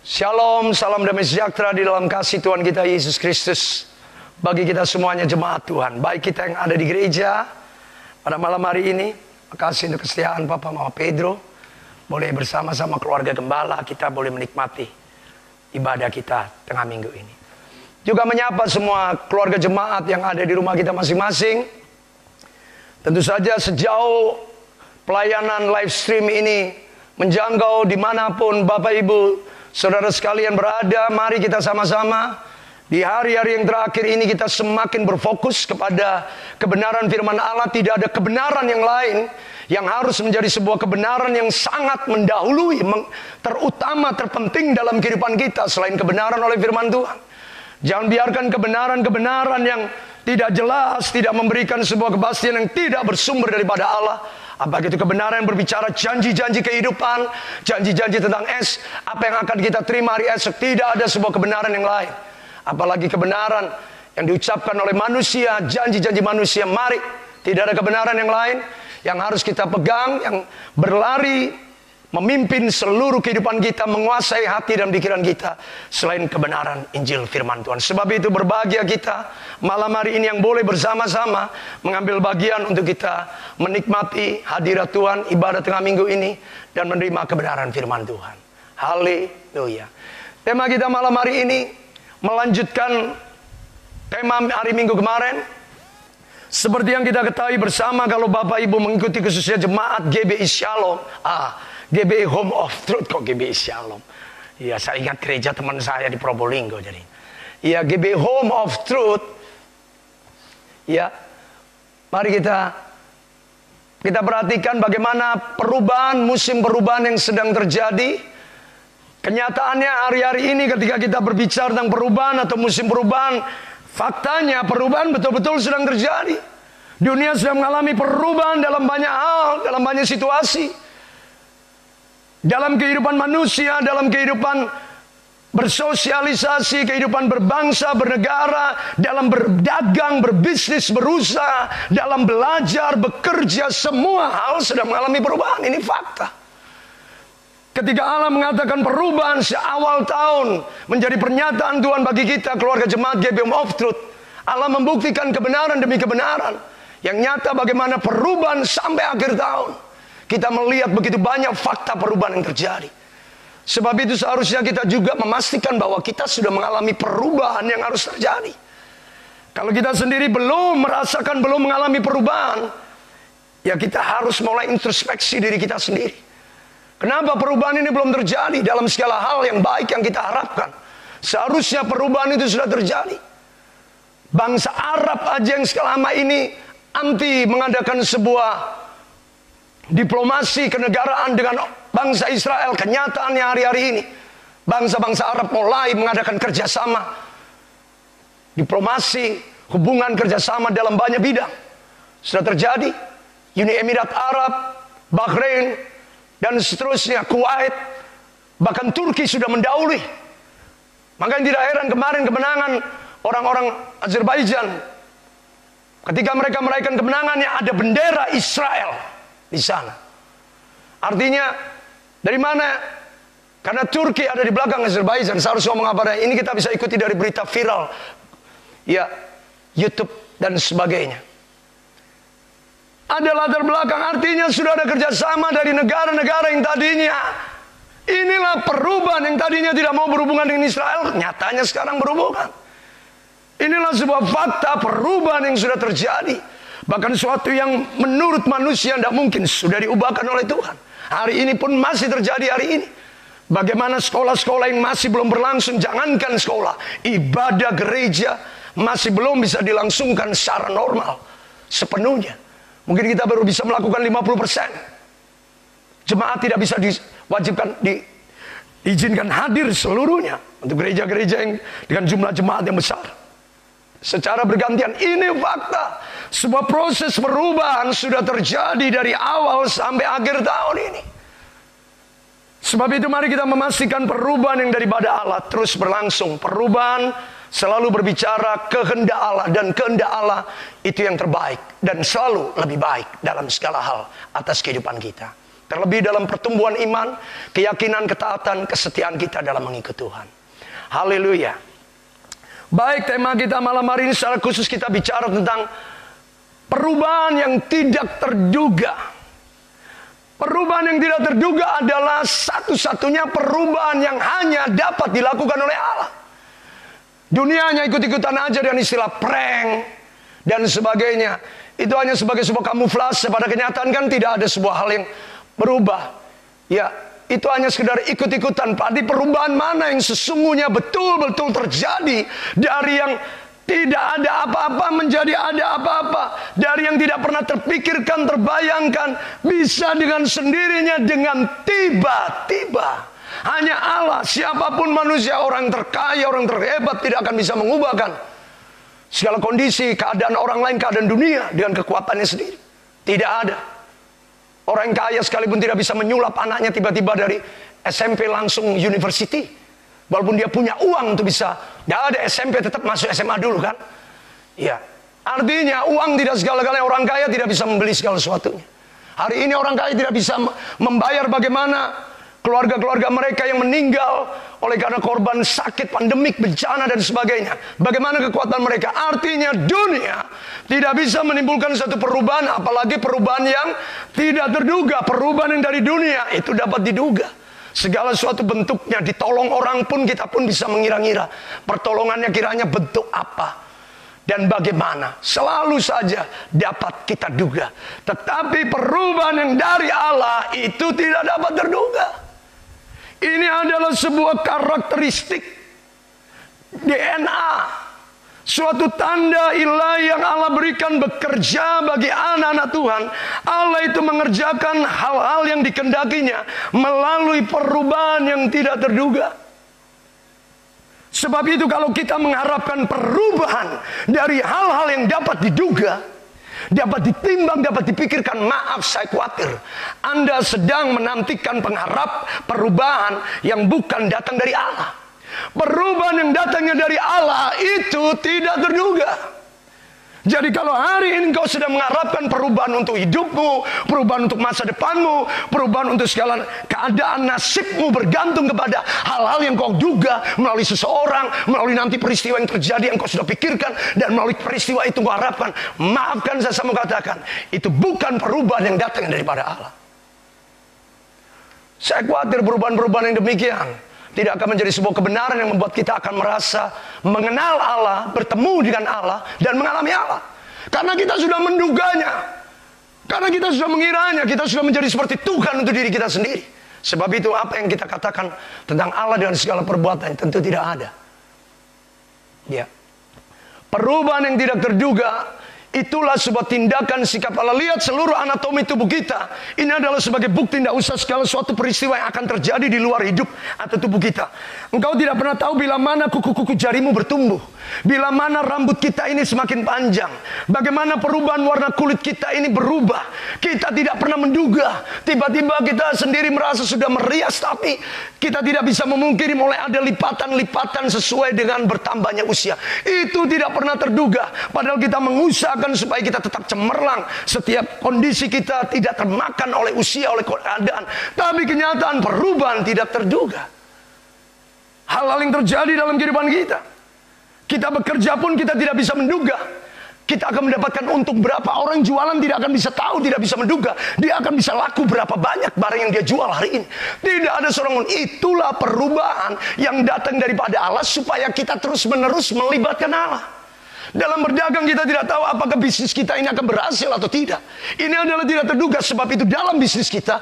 Shalom, salam damai sejahtera di dalam kasih Tuhan kita Yesus Kristus. Bagi kita semuanya jemaat Tuhan, baik kita yang ada di gereja pada malam hari ini, makasih untuk kesetiaan Papa Mama Pedro. Boleh bersama-sama keluarga gembala, kita boleh menikmati ibadah kita tengah minggu ini. Juga menyapa semua keluarga jemaat yang ada di rumah kita masing-masing. Tentu saja sejauh pelayanan live stream ini menjangkau dimanapun Bapak Ibu Saudara sekalian berada, mari kita sama-sama di hari-hari yang terakhir ini kita semakin berfokus kepada kebenaran firman Allah. Tidak ada kebenaran yang lain yang harus menjadi sebuah kebenaran yang sangat mendahului, terutama, terpenting dalam kehidupan kita selain kebenaran oleh firman Tuhan. Jangan biarkan kebenaran-kebenaran yang tidak jelas, tidak memberikan sebuah kepastian yang tidak bersumber daripada Allah. Apakah itu kebenaran yang berbicara janji-janji kehidupan, janji-janji tentang apa yang akan kita terima hari esok. Tidak ada sebuah kebenaran yang lain. Apalagi kebenaran yang diucapkan oleh manusia, janji-janji manusia. Mari, tidak ada kebenaran yang lain yang harus kita pegang, yang berlari memimpin seluruh kehidupan kita, menguasai hati dan pikiran kita selain kebenaran Injil firman Tuhan. Sebab itu berbahagia kita malam hari ini yang boleh bersama-sama mengambil bagian untuk kita menikmati hadirat Tuhan, ibadah tengah minggu ini, dan menerima kebenaran firman Tuhan. Haleluya. Tema kita malam hari ini melanjutkan tema hari minggu kemarin. Seperti yang kita ketahui bersama, kalau Bapak Ibu mengikuti khususnya jemaat GBI Shalom, GBI Home of Truth, kok GBI Shalom? Ya, saya ingat gereja teman saya di Probolinggo jadi. Ya, GBI Home of Truth. Ya, mari kita perhatikan bagaimana perubahan, musim perubahan yang sedang terjadi. Kenyataannya hari-hari ini ketika kita berbicara tentang perubahan atau musim perubahan, faktanya perubahan betul-betul sedang terjadi. Dunia sedang mengalami perubahan dalam banyak hal, dalam banyak situasi. Dalam kehidupan manusia, dalam kehidupan bersosialisasi, kehidupan berbangsa, bernegara, dalam berdagang, berbisnis, berusaha, dalam belajar, bekerja, semua hal sedang mengalami perubahan. Ini fakta. Ketika Allah mengatakan perubahan seawal tahun menjadi pernyataan Tuhan bagi kita, keluarga jemaat GBI Home of Truth, Allah membuktikan kebenaran demi kebenaran yang nyata bagaimana perubahan sampai akhir tahun. Kita melihat begitu banyak fakta perubahan yang terjadi. Sebab itu seharusnya kita juga memastikan bahwa kita sudah mengalami perubahan yang harus terjadi. Kalau kita sendiri belum merasakan, belum mengalami perubahan, ya kita harus mulai introspeksi diri kita sendiri. Kenapa perubahan ini belum terjadi dalam segala hal yang baik yang kita harapkan? Seharusnya perubahan itu sudah terjadi. Bangsa Arab aja yang selama ini anti mengadakan sebuah diplomasi kenegaraan dengan bangsa Israel. Kenyataannya hari-hari ini bangsa-bangsa Arab mulai mengadakan kerjasama diplomasi, hubungan kerjasama dalam banyak bidang. Sudah terjadi. Uni Emirat Arab, Bahrain, dan seterusnya, Kuwait, bahkan Turki sudah mendahului. Makanya tidak heran kemarin kemenangan orang-orang Azerbaijan, ketika mereka merayakan kemenangannya ada bendera Israel di sana. Artinya dari mana? Karena Turki ada di belakang Azerbaijan. Seharusnya ngomong apa? Ini kita bisa ikuti dari berita viral, ya, YouTube dan sebagainya. Ada latar belakang, artinya sudah ada kerjasama dari negara-negara yang tadinya, inilah perubahan yang tadinya tidak mau berhubungan dengan Israel, nyatanya sekarang berhubungan. Inilah sebuah fakta perubahan yang sudah terjadi. Bahkan suatu yang menurut manusia tidak mungkin sudah diubahkan oleh Tuhan. Hari ini pun masih terjadi hari ini. Bagaimana sekolah-sekolah yang masih belum berlangsung, jangankan sekolah, ibadah gereja masih belum bisa dilangsungkan secara normal sepenuhnya. Mungkin kita baru bisa melakukan 50%. Jemaat tidak bisa diwajibkan, diizinkan hadir seluruhnya untuk gereja-gereja yang dengan jumlah jemaat yang besar. Secara bergantian, ini fakta. Sebuah proses perubahan sudah terjadi dari awal sampai akhir tahun ini. Sebab itu mari kita memastikan perubahan yang daripada Allah terus berlangsung. Perubahan selalu berbicara kehendak Allah, dan kehendak Allah itu yang terbaik dan selalu lebih baik dalam segala hal atas kehidupan kita. Terlebih dalam pertumbuhan iman, keyakinan, ketaatan, kesetiaan kita dalam mengikut Tuhan. Haleluya. Baik, tema kita malam hari ini secara khusus kita bicara tentang perubahan yang tidak terduga. Perubahan yang tidak terduga adalah satu-satunya perubahan yang hanya dapat dilakukan oleh Allah. Dunia hanya ikut-ikutan aja dengan istilah prank dan sebagainya. Itu hanya sebagai sebuah kamuflase. Pada kenyataan kan tidak ada sebuah hal yang berubah. Ya, itu hanya sekedar ikut-ikutan. Pada perubahan mana yang sesungguhnya betul-betul terjadi dari yang tidak ada apa-apa menjadi ada apa-apa. Dari yang tidak pernah terpikirkan, terbayangkan, bisa dengan sendirinya, dengan tiba-tiba. Hanya Allah, siapapun manusia, orang terkaya, orang terhebat, tidak akan bisa mengubahkan segala kondisi, keadaan orang lain, keadaan dunia dengan kekuatannya sendiri. Tidak ada. Orang kaya sekalipun tidak bisa menyulap anaknya tiba-tiba dari SMP langsung university. Walaupun dia punya uang untuk bisa, tidak ada SMP, tetap masuk SMA dulu kan. Ya, artinya uang tidak segala-galanya. Orang kaya tidak bisa membeli segala sesuatunya. Hari ini orang kaya tidak bisa membayar bagaimana keluarga-keluarga mereka yang meninggal oleh karena korban sakit, pandemik, bencana dan sebagainya. Bagaimana kekuatan mereka? Artinya dunia tidak bisa menimbulkan satu perubahan, apalagi perubahan yang tidak terduga. Perubahan yang dari dunia itu dapat diduga. Segala suatu bentuknya, ditolong orang pun kita pun bisa mengira-ngira pertolongannya kiranya bentuk apa dan bagaimana. Selalu saja dapat kita duga. Tetapi perubahan yang dari Allah itu tidak dapat terduga. Ini adalah sebuah karakteristik DNA, suatu tanda ilahi yang Allah berikan bekerja bagi anak-anak Tuhan. Allah itu mengerjakan hal-hal yang dikehendakinya melalui perubahan yang tidak terduga. Sebab itu kalau kita mengharapkan perubahan dari hal-hal yang dapat diduga, dapat ditimbang, dapat dipikirkan, maaf saya khawatir Anda sedang menantikan perubahan yang bukan datang dari Allah. Perubahan yang datangnya dari Allah itu tidak terduga. Jadi kalau hari ini kau sedang mengharapkan perubahan untuk hidupmu, perubahan untuk masa depanmu, perubahan untuk segala keadaan nasibmu bergantung kepada hal-hal yang kau duga melalui seseorang, melalui nanti peristiwa yang terjadi yang kau sudah pikirkan, dan melalui peristiwa itu kau harapkan, maafkan saya mau katakan, itu bukan perubahan yang datang daripada Allah. Saya khawatir perubahan-perubahan yang demikian tidak akan menjadi sebuah kebenaran yang membuat kita akan merasa mengenal Allah, bertemu dengan Allah, dan mengalami Allah. Karena kita sudah menduganya. Karena kita sudah mengiranya, kita sudah menjadi seperti Tuhan untuk diri kita sendiri. Sebab itu apa yang kita katakan tentang Allah dengan segala perbuatan tentu tidak ada. Ya. Perubahan yang tidak terduga itulah sebuah tindakan sikap Allah. Lihat seluruh anatomi tubuh kita. Ini adalah sebagai bukti tidak usah segala suatu peristiwa yang akan terjadi di luar hidup atau tubuh kita. Engkau tidak pernah tahu bila mana kuku-kuku jarimu bertumbuh, bila mana rambut kita ini semakin panjang, bagaimana perubahan warna kulit kita ini berubah. Kita tidak pernah menduga. Tiba-tiba kita sendiri merasa sudah merias, tapi kita tidak bisa memungkiri mulai ada lipatan-lipatan sesuai dengan bertambahnya usia. Itu tidak pernah terduga. Padahal kita mengusahakan supaya kita tetap cemerlang. Setiap kondisi kita tidak termakan oleh usia, oleh keadaan. Tapi kenyataan perubahan tidak terduga. Hal-hal yang terjadi dalam kehidupan kita. Kita bekerja pun kita tidak bisa menduga. Kita akan mendapatkan untung berapa. Orang jualan tidak akan bisa tahu, tidak bisa menduga. Dia akan bisa laku berapa banyak barang yang dia jual hari ini. Tidak ada seorang pun. Itulah perubahan yang datang daripada Allah supaya kita terus-menerus melibatkan Allah. Dalam berdagang kita tidak tahu apakah bisnis kita ini akan berhasil atau tidak. Ini adalah tidak terduga. Sebab itu dalam bisnis kita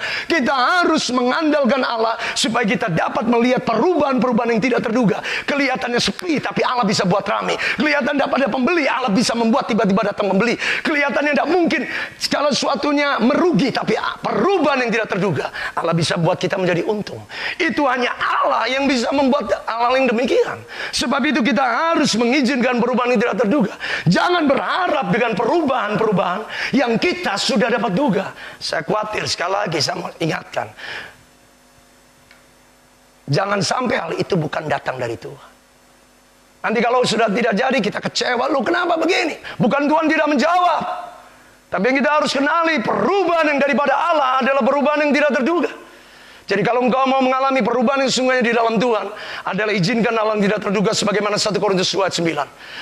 harus mengandalkan Allah supaya kita dapat melihat perubahan-perubahan yang tidak terduga. Kelihatannya sepi tapi Allah bisa buat ramai. Kelihatan dapat ada pembeli, Allah bisa membuat tiba-tiba datang pembeli. Kelihatannya tidak mungkin segala sesuatunya merugi, tapi perubahan yang tidak terduga Allah bisa buat kita menjadi untung. Itu hanya Allah yang bisa membuat hal yang demikian. Sebab itu kita harus mengizinkan perubahan yang tidak terduga. Jangan berharap dengan perubahan-perubahan yang kita sudah dapat duga. Saya khawatir, sekali lagi saya mau ingatkan, jangan sampai hal itu bukan datang dari Tuhan. Nanti kalau sudah tidak jadi kita kecewa, lu kenapa begini? Bukan Tuhan tidak menjawab. Tapi yang kita harus kenali, perubahan yang daripada Allah adalah perubahan yang tidak terduga. Jadi kalau engkau mau mengalami perubahan yang sungguhnya di dalam Tuhan, adalah izinkan Allah yang tidak terduga sebagaimana 1 Korintus 9.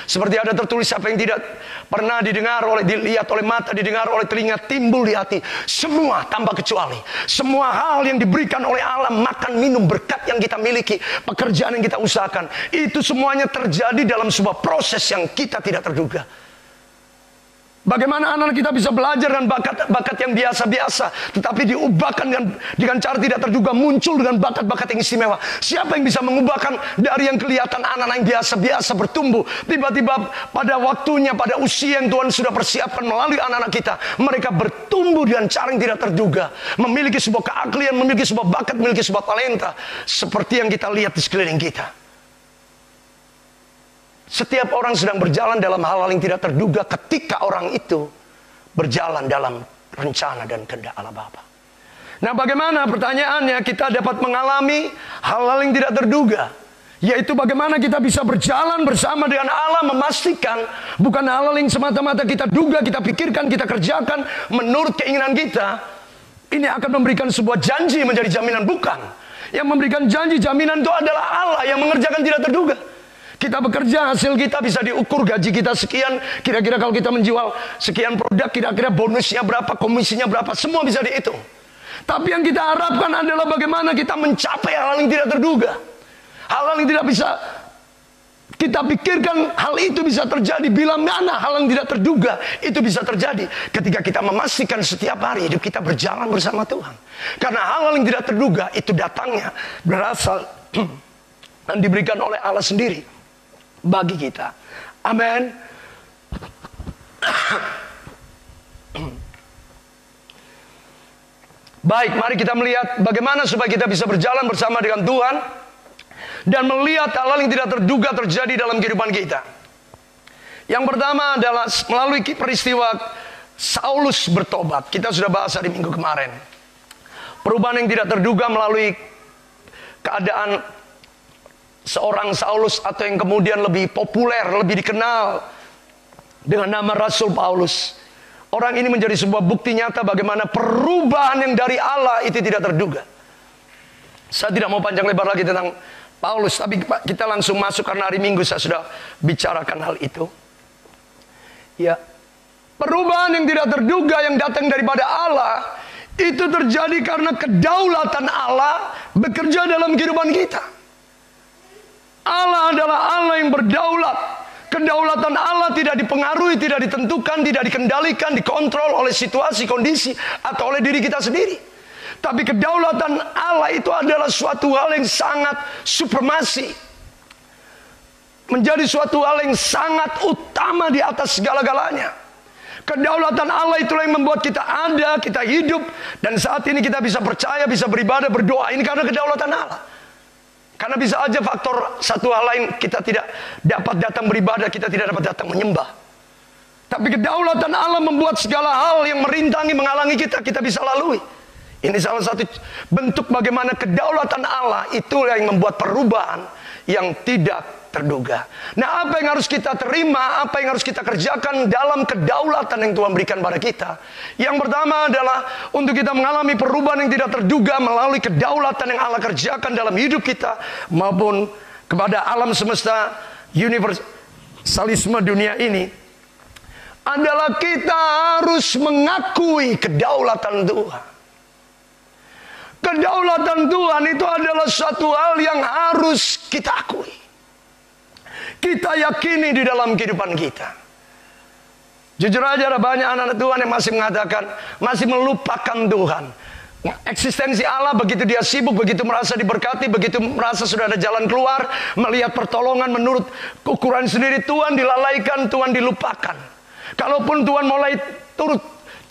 Seperti ada tertulis, apa yang tidak pernah didengar dilihat oleh mata, didengar oleh telinga, timbul di hati. Semua tanpa kecuali. Semua hal yang diberikan oleh Allah, makan, minum, berkat yang kita miliki, pekerjaan yang kita usahakan, itu semuanya terjadi dalam sebuah proses yang kita tidak terduga. Bagaimana anak kita bisa belajar dengan bakat yang biasa-biasa, tetapi diubahkan dengan cara tidak terduga, muncul dengan bakat-bakat yang istimewa. Siapa yang bisa mengubahkan dari yang kelihatan anak-anak yang biasa-biasa bertumbuh, tiba-tiba pada waktunya, pada usia yang Tuhan sudah persiapkan melalui anak-anak kita, mereka bertumbuh dengan cara yang tidak terduga, memiliki sebuah keahlian, memiliki sebuah bakat, memiliki sebuah talenta, seperti yang kita lihat di sekeliling kita. Setiap orang sedang berjalan dalam hal-hal yang tidak terduga ketika orang itu berjalan dalam rencana dan kehendak Allah Bapa. Nah, bagaimana pertanyaannya kita dapat mengalami hal-hal yang tidak terduga? Yaitu bagaimana kita bisa berjalan bersama dengan Allah, memastikan bukan hal-hal yang semata-mata kita duga, kita pikirkan, kita kerjakan menurut keinginan kita. Ini akan memberikan sebuah janji menjadi jaminan, bukan. Yang memberikan janji, jaminan itu adalah Allah yang mengerjakan tidak terduga. Kita bekerja, hasil kita bisa diukur, gaji kita sekian, kira-kira kalau kita menjual sekian produk, kira-kira bonusnya berapa, komisinya berapa, semua bisa dihitung. Tapi yang kita harapkan adalah bagaimana kita mencapai hal yang tidak terduga. Hal yang tidak bisa kita pikirkan, hal itu bisa terjadi. Bila mana hal yang tidak terduga itu bisa terjadi ketika kita memastikan setiap hari hidup kita berjalan bersama Tuhan. Karena hal yang tidak terduga itu datangnya berasal dan diberikan oleh Allah sendiri bagi kita. Amin. Baik, mari kita melihat bagaimana supaya kita bisa berjalan bersama dengan Tuhan dan melihat hal-hal yang tidak terduga terjadi dalam kehidupan kita. Yang pertama adalah melalui peristiwa Saulus bertobat. Kita sudah bahas hari Minggu kemarin. Perubahan yang tidak terduga melalui keadaan seorang Saulus, atau yang kemudian lebih populer, lebih dikenal dengan nama Rasul Paulus. Orang ini menjadi sebuah bukti nyata bagaimana perubahan yang dari Allah itu tidak terduga. Saya tidak mau panjang lebar lagi tentang Paulus, tapi kita langsung masuk karena hari Minggu saya sudah bicarakan hal itu. Ya, perubahan yang tidak terduga yang datang daripada Allah itu terjadi karena kedaulatan Allah bekerja dalam kehidupan kita. Allah adalah Allah yang berdaulat. Kedaulatan Allah tidak dipengaruhi, tidak ditentukan, tidak dikendalikan, dikontrol oleh situasi, kondisi, atau oleh diri kita sendiri. Tapi kedaulatan Allah itu adalah suatu hal yang sangat supremasi. Menjadi suatu hal yang sangat utama di atas segala-galanya. Kedaulatan Allah itulah yang membuat kita ada, kita hidup. Dan saat ini kita bisa percaya, bisa beribadah, berdoa. Ini karena kedaulatan Allah. Karena bisa aja faktor satu hal lain, kita tidak dapat datang beribadah, kita tidak dapat datang menyembah. Tapi kedaulatan Allah membuat segala hal yang merintangi, menghalangi kita, kita bisa lalui. Ini salah satu bentuk bagaimana kedaulatan Allah itulah yang membuat perubahan yang tidak terduga. Nah, apa yang harus kita terima, apa yang harus kita kerjakan dalam kedaulatan yang Tuhan berikan pada kita? Yang pertama adalah untuk kita mengalami perubahan yang tidak terduga melalui kedaulatan yang Allah kerjakan dalam hidup kita maupun kepada alam semesta universalisme dunia ini, adalah kita harus mengakui kedaulatan Tuhan. Kedaulatan Tuhan itu adalah suatu hal yang harus kita akui. Kita yakini di dalam kehidupan kita. Jujur aja ada banyak anak-anak Tuhan yang masih mengatakan, masih melupakan Tuhan. Eksistensi Allah, begitu dia sibuk, begitu merasa diberkati, begitu merasa sudah ada jalan keluar, melihat pertolongan menurut ukuran sendiri, Tuhan dilalaikan, Tuhan dilupakan. Kalaupun Tuhan mulai turut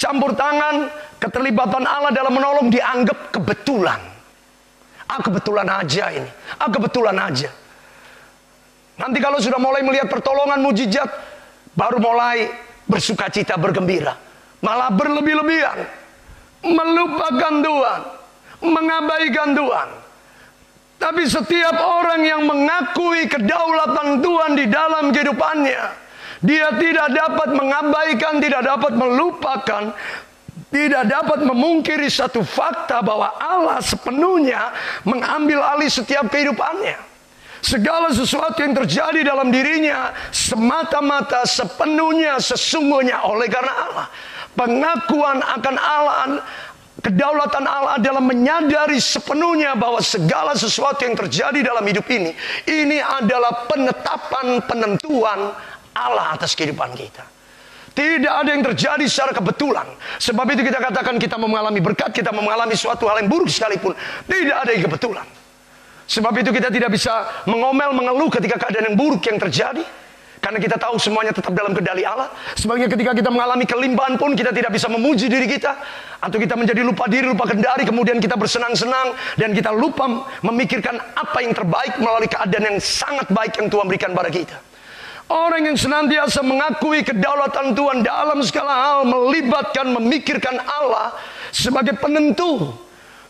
campur tangan, keterlibatan Allah dalam menolong dianggap kebetulan. Kebetulan aja ini. Kebetulan aja. Nanti kalau sudah mulai melihat pertolongan mujizat, baru mulai bersuka cita, bergembira. Malah berlebih-lebihan. Melupakan Tuhan. Mengabaikan Tuhan. Tapi setiap orang yang mengakui kedaulatan Tuhan di dalam kehidupannya, Dia tidak dapat mengabaikan, tidak dapat melupakan, tidak dapat memungkiri satu fakta bahwa Allah sepenuhnya mengambil alih setiap kehidupannya. Segala sesuatu yang terjadi dalam dirinya semata-mata sepenuhnya sesungguhnya oleh karena Allah. Pengakuan akan Allah, kedaulatan Allah adalah menyadari sepenuhnya bahwa segala sesuatu yang terjadi dalam hidup ini adalah penetapan penentuan Allah atas kehidupan kita. Tidak ada yang terjadi secara kebetulan. Sebab itu kita katakan kita mengalami berkat, kita mengalami suatu hal yang buruk sekalipun, tidak ada yang kebetulan. Sebab itu kita tidak bisa mengomel, mengeluh ketika keadaan yang buruk yang terjadi. Karena kita tahu semuanya tetap dalam kendali Allah. Sebaliknya ketika kita mengalami kelimpahan pun kita tidak bisa memuji diri kita. Atau kita menjadi lupa diri, lupa kendali. Kemudian kita bersenang-senang. Dan kita lupa memikirkan apa yang terbaik melalui keadaan yang sangat baik yang Tuhan berikan pada kita. Orang yang senantiasa mengakui kedaulatan Tuhan dalam segala hal, melibatkan, memikirkan Allah sebagai penentu,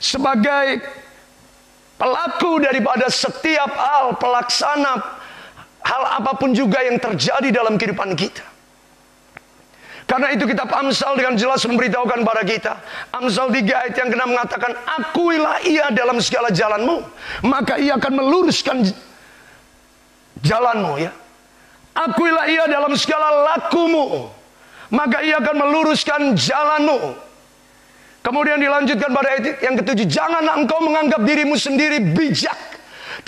sebagai pelaku daripada setiap hal, pelaksana hal apapun juga yang terjadi dalam kehidupan kita. Karena itu kitab Amsal dengan jelas memberitahukan pada kita. Amsal 3 ayat yang ke-6 mengatakan, akuilah ia dalam segala jalanmu, maka ia akan meluruskan jalanmu, ya. Akuilah ia dalam segala lakumu, maka ia akan meluruskan jalanmu. Kemudian dilanjutkan pada ayat yang ke-7, janganlah engkau menganggap dirimu sendiri bijak,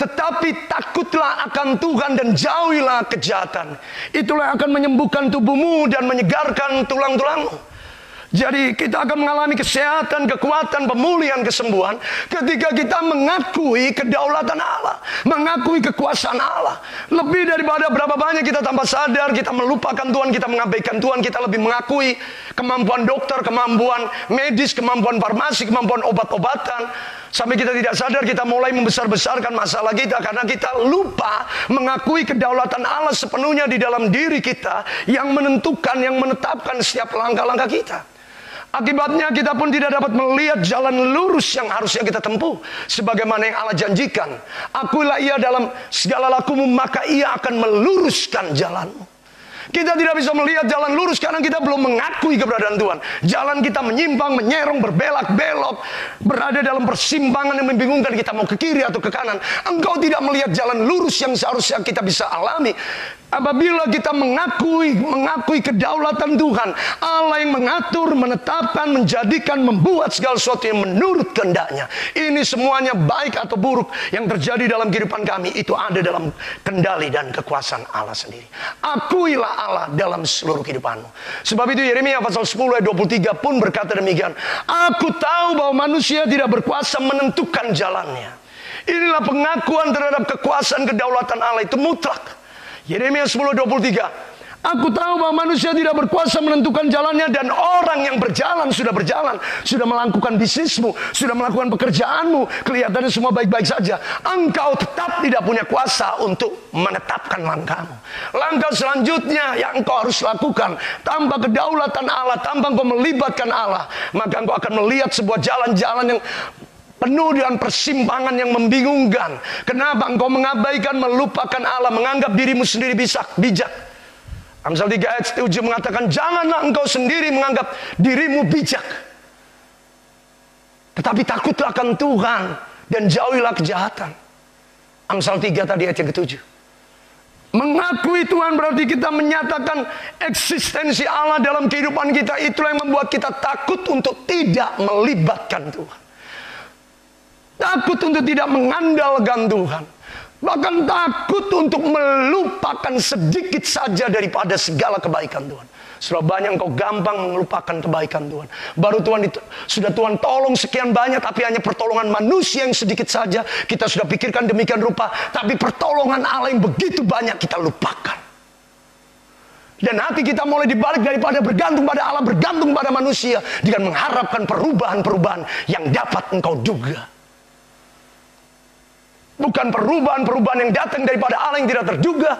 tetapi takutlah akan Tuhan dan jauhilah kejahatan. Itulah yang akan menyembuhkan tubuhmu dan menyegarkan tulang-tulangmu. Jadi kita akan mengalami kesehatan, kekuatan, pemulihan, kesembuhan ketika kita mengakui kedaulatan Allah, mengakui kekuasaan Allah. Lebih daripada berapa banyak kita tanpa sadar, kita melupakan Tuhan, kita mengabaikan Tuhan, kita lebih mengakui kemampuan dokter, kemampuan medis, kemampuan farmasi, kemampuan obat-obatan. Sampai kita tidak sadar kita mulai membesar-besarkan masalah kita karena kita lupa mengakui kedaulatan Allah sepenuhnya di dalam diri kita yang menentukan, yang menetapkan setiap langkah-langkah kita. Akibatnya kita pun tidak dapat melihat jalan lurus yang harusnya kita tempuh. Sebagaimana yang Allah janjikan. Akuilah ia dalam segala lakumu, maka ia akan meluruskan jalanmu. Kita tidak bisa melihat jalan lurus karena kita belum mengakui keberadaan Tuhan. Jalan kita menyimpang, menyerong, berbelok-belok, berada dalam persimpangan yang membingungkan, kita mau ke kiri atau ke kanan. Engkau tidak melihat jalan lurus yang seharusnya kita bisa alami. Apabila kita mengakui kedaulatan Tuhan, Allah yang mengatur, menetapkan, menjadikan, membuat segala sesuatu yang menurut kehendaknya. Ini semuanya baik atau buruk yang terjadi dalam kehidupan kami, itu ada dalam kendali dan kekuasaan Allah sendiri. Akuilah Allah dalam seluruh kehidupanmu. Sebab itu Yeremia pasal 10 ayat 23 pun berkata demikian. Aku tahu bahwa manusia tidak berkuasa menentukan jalannya. Inilah pengakuan terhadap kekuasaan kedaulatan Allah, itu mutlak. Yeremia 10:23. Aku tahu bahwa manusia tidak berkuasa menentukan jalannya, dan orang yang berjalan, sudah melakukan bisnismu, sudah melakukan pekerjaanmu, kelihatannya semua baik-baik saja. Engkau tetap tidak punya kuasa untuk menetapkan langkahmu. Langkah selanjutnya yang engkau harus lakukan, tanpa kedaulatan Allah, tanpa engkau melibatkan Allah, maka engkau akan melihat sebuah jalan-jalan yang penuh dengan persimpangan yang membingungkan. Kenapa? Engkau mengabaikan, melupakan Allah, menganggap dirimu sendiri bijak. Amsal 3 ayat 7 mengatakan, janganlah engkau sendiri menganggap dirimu bijak, tetapi takutlah akan Tuhan dan jauhilah kejahatan. Amsal 3 tadi ayat yang ke-7. Mengakui Tuhan berarti kita menyatakan eksistensi Allah dalam kehidupan kita. Itulah yang membuat kita takut untuk tidak melibatkan Tuhan. Takut untuk tidak mengandalkan Tuhan. Bahkan takut untuk melupakan sedikit saja daripada segala kebaikan Tuhan. Sudah banyak engkau gampang melupakan kebaikan Tuhan. Baru sudah Tuhan tolong sekian banyak, tapi hanya pertolongan manusia yang sedikit saja. Kita sudah pikirkan demikian rupa, tapi pertolongan Allah yang begitu banyak kita lupakan. Dan hati kita mulai dibalik daripada bergantung pada Allah, bergantung pada manusia, dengan mengharapkan perubahan-perubahan yang dapat engkau duga. Bukan perubahan-perubahan yang datang daripada Allah yang tidak terduga.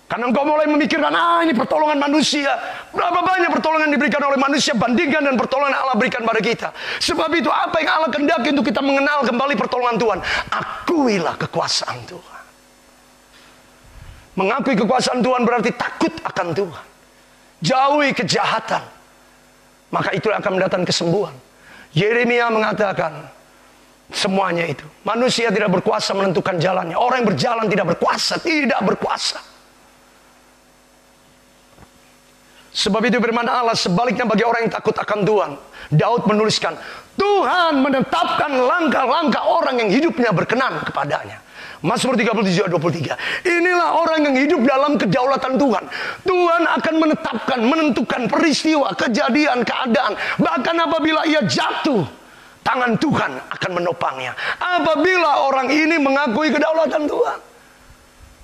Karena engkau mulai memikirkan, ini pertolongan manusia. Berapa banyak pertolongan diberikan oleh manusia bandingkan dan pertolongan Allah berikan pada kita. Sebab itu apa yang Allah kehendaki untuk kita mengenal kembali pertolongan Tuhan? Akuilah kekuasaan Tuhan. Mengakui kekuasaan Tuhan berarti takut akan Tuhan. Jauhi kejahatan. Maka itu akan mendatangkan kesembuhan. Yeremia mengatakan semuanya itu. Manusia tidak berkuasa menentukan jalannya. Orang yang berjalan tidak berkuasa. Tidak berkuasa. Sebab itu firman Allah, sebaliknya bagi orang yang takut akan Tuhan, Daud menuliskan, Tuhan menetapkan langkah-langkah orang yang hidupnya berkenan kepadanya. Mazmur 37 ayat 23. Inilah orang yang hidup dalam kedaulatan Tuhan. Tuhan akan menentukan peristiwa, kejadian, keadaan. Bahkan apabila ia jatuh, tangan Tuhan akan menopangnya. Apabila orang ini mengakui kedaulatan Tuhan.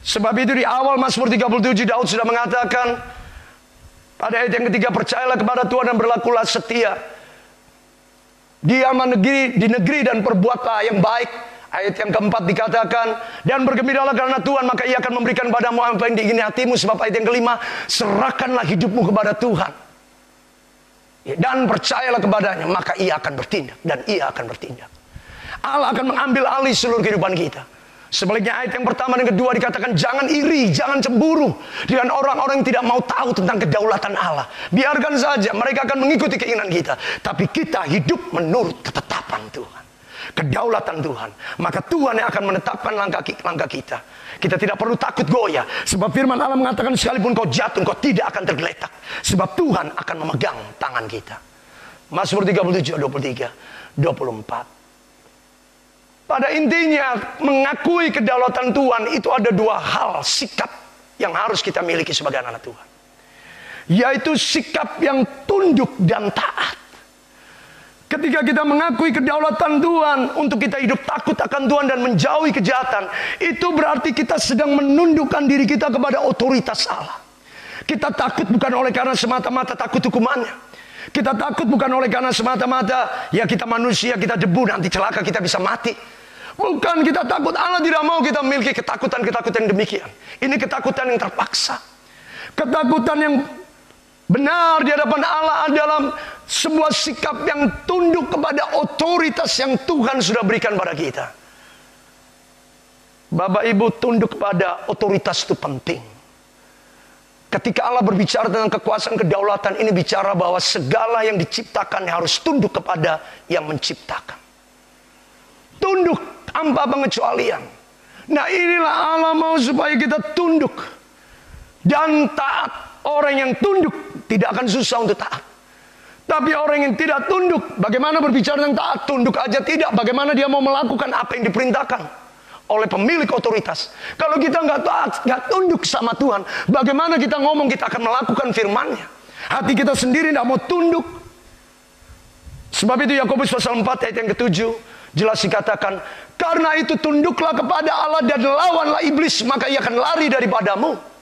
Sebab itu di awal Mazmur 37 Daud sudah mengatakan, pada ayat yang ketiga, percayalah kepada Tuhan dan berlakulah setia. Diamlah di negeri dan perbuatlah yang baik. Ayat yang keempat dikatakan, dan bergembiralah karena Tuhan, maka ia akan memberikan padamu apa yang diingini hatimu. Sebab ayat yang kelima, serahkanlah hidupmu kepada Tuhan. Dan percayalah kepadanya, maka ia akan bertindak. Dan ia akan bertindak. Allah akan mengambil alih seluruh kehidupan kita. Sebaliknya ayat yang pertama dan kedua dikatakan, jangan iri, jangan cemburu dengan orang-orang yang tidak mau tahu tentang kedaulatan Allah. Biarkan saja, mereka akan mengikuti keinginan kita. Tapi kita hidup menurut ketetapan Tuhan. Kedaulatan Tuhan. Maka Tuhan yang akan menetapkan langkah kita. Kita tidak perlu takut goyah. Sebab firman Allah mengatakan, sekalipun kau jatuh, kau tidak akan tergeletak. Sebab Tuhan akan memegang tangan kita. Mazmur 37, 23, 24. Pada intinya, mengakui kedaulatan Tuhan itu ada dua hal sikap yang harus kita miliki sebagai anak Tuhan. Yaitu sikap yang tunduk dan taat. Ketika kita mengakui kedaulatan Tuhan untuk kita hidup takut akan Tuhan dan menjauhi kejahatan, itu berarti kita sedang menundukkan diri kita kepada otoritas Allah. Kita takut bukan oleh karena semata-mata takut hukumannya. Kita takut bukan oleh karena semata-mata ya kita manusia, kita debu, nanti celaka, kita bisa mati. Bukan, kita takut. Allah tidak mau kita memiliki ketakutan-ketakutan yang demikian. Ini ketakutan yang terpaksa. Ketakutan yang benar di hadapan Allah adalah sebuah sikap yang tunduk kepada otoritas yang Tuhan sudah berikan pada kita. Bapak Ibu, tunduk kepada otoritas itu penting. Ketika Allah berbicara tentang kekuasaan kedaulatan, ini bicara bahwa segala yang diciptakan harus tunduk kepada yang menciptakan. Tunduk tanpa pengecualian. Nah, inilah Allah mau supaya kita tunduk dan taat. Orang yang tunduk tidak akan susah untuk taat. Tapi orang yang tidak tunduk, bagaimana berbicara tentang taat? Tunduk aja tidak. Bagaimana dia mau melakukan apa yang diperintahkan oleh pemilik otoritas? Kalau kita nggak taat, nggak tunduk sama Tuhan, bagaimana kita ngomong kita akan melakukan firman-Nya? Hati kita sendiri nggak mau tunduk. Sebab itu Yakobus pasal 4 ayat yang ke-7 jelas dikatakan, karena itu tunduklah kepada Allah dan lawanlah iblis, maka ia akan lari daripadamu.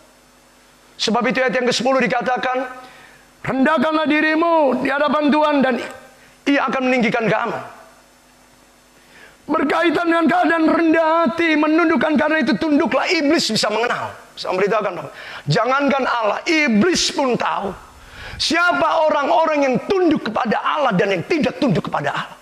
Sebab itu ayat yang ke-10 dikatakan, rendahkanlah dirimu di hadapan Tuhan dan ia akan meninggikan kamu. Berkaitan dengan keadaan rendah hati, menundukkan, karena itu tunduklah, iblis bisa mengenal. Saya memberitahukan, jangankan Allah, iblis pun tahu siapa orang-orang yang tunduk kepada Allah dan yang tidak tunduk kepada Allah.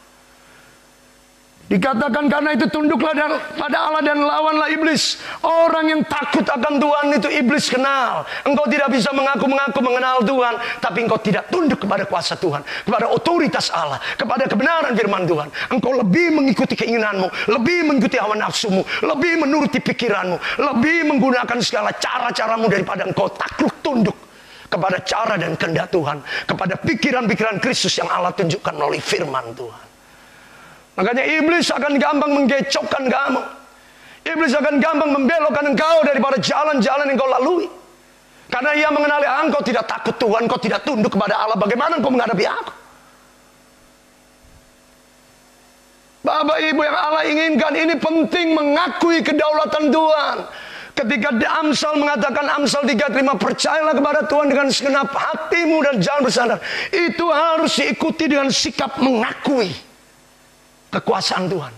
Dikatakan karena itu tunduklah pada Allah dan lawanlah iblis. Orang yang takut akan Tuhan itu iblis kenal. Engkau tidak bisa mengaku-mengaku mengenal Tuhan, tapi engkau tidak tunduk kepada kuasa Tuhan, kepada otoritas Allah, kepada kebenaran firman Tuhan. Engkau lebih mengikuti keinginanmu, lebih mengikuti hawa nafsumu, lebih menuruti pikiranmu, lebih menggunakan segala cara-caramu daripada engkau takluk tunduk kepada cara dan kehendak Tuhan, kepada pikiran-pikiran Kristus yang Allah tunjukkan melalui firman Tuhan. Makanya iblis akan gampang menggecokkan kamu. Iblis akan gampang membelokkan engkau daripada jalan-jalan yang kau lalui. Karena ia mengenali engkau tidak takut Tuhan, engkau tidak tunduk kepada Allah. Bagaimana engkau menghadapi aku? Bapak Ibu yang Allah inginkan, ini penting mengakui kedaulatan Tuhan. Ketika Amsal mengatakan, Amsal 3:5, percayalah kepada Tuhan dengan segenap hatimu dan jangan bersandar. Itu harus diikuti dengan sikap mengakui kekuasaan Tuhan.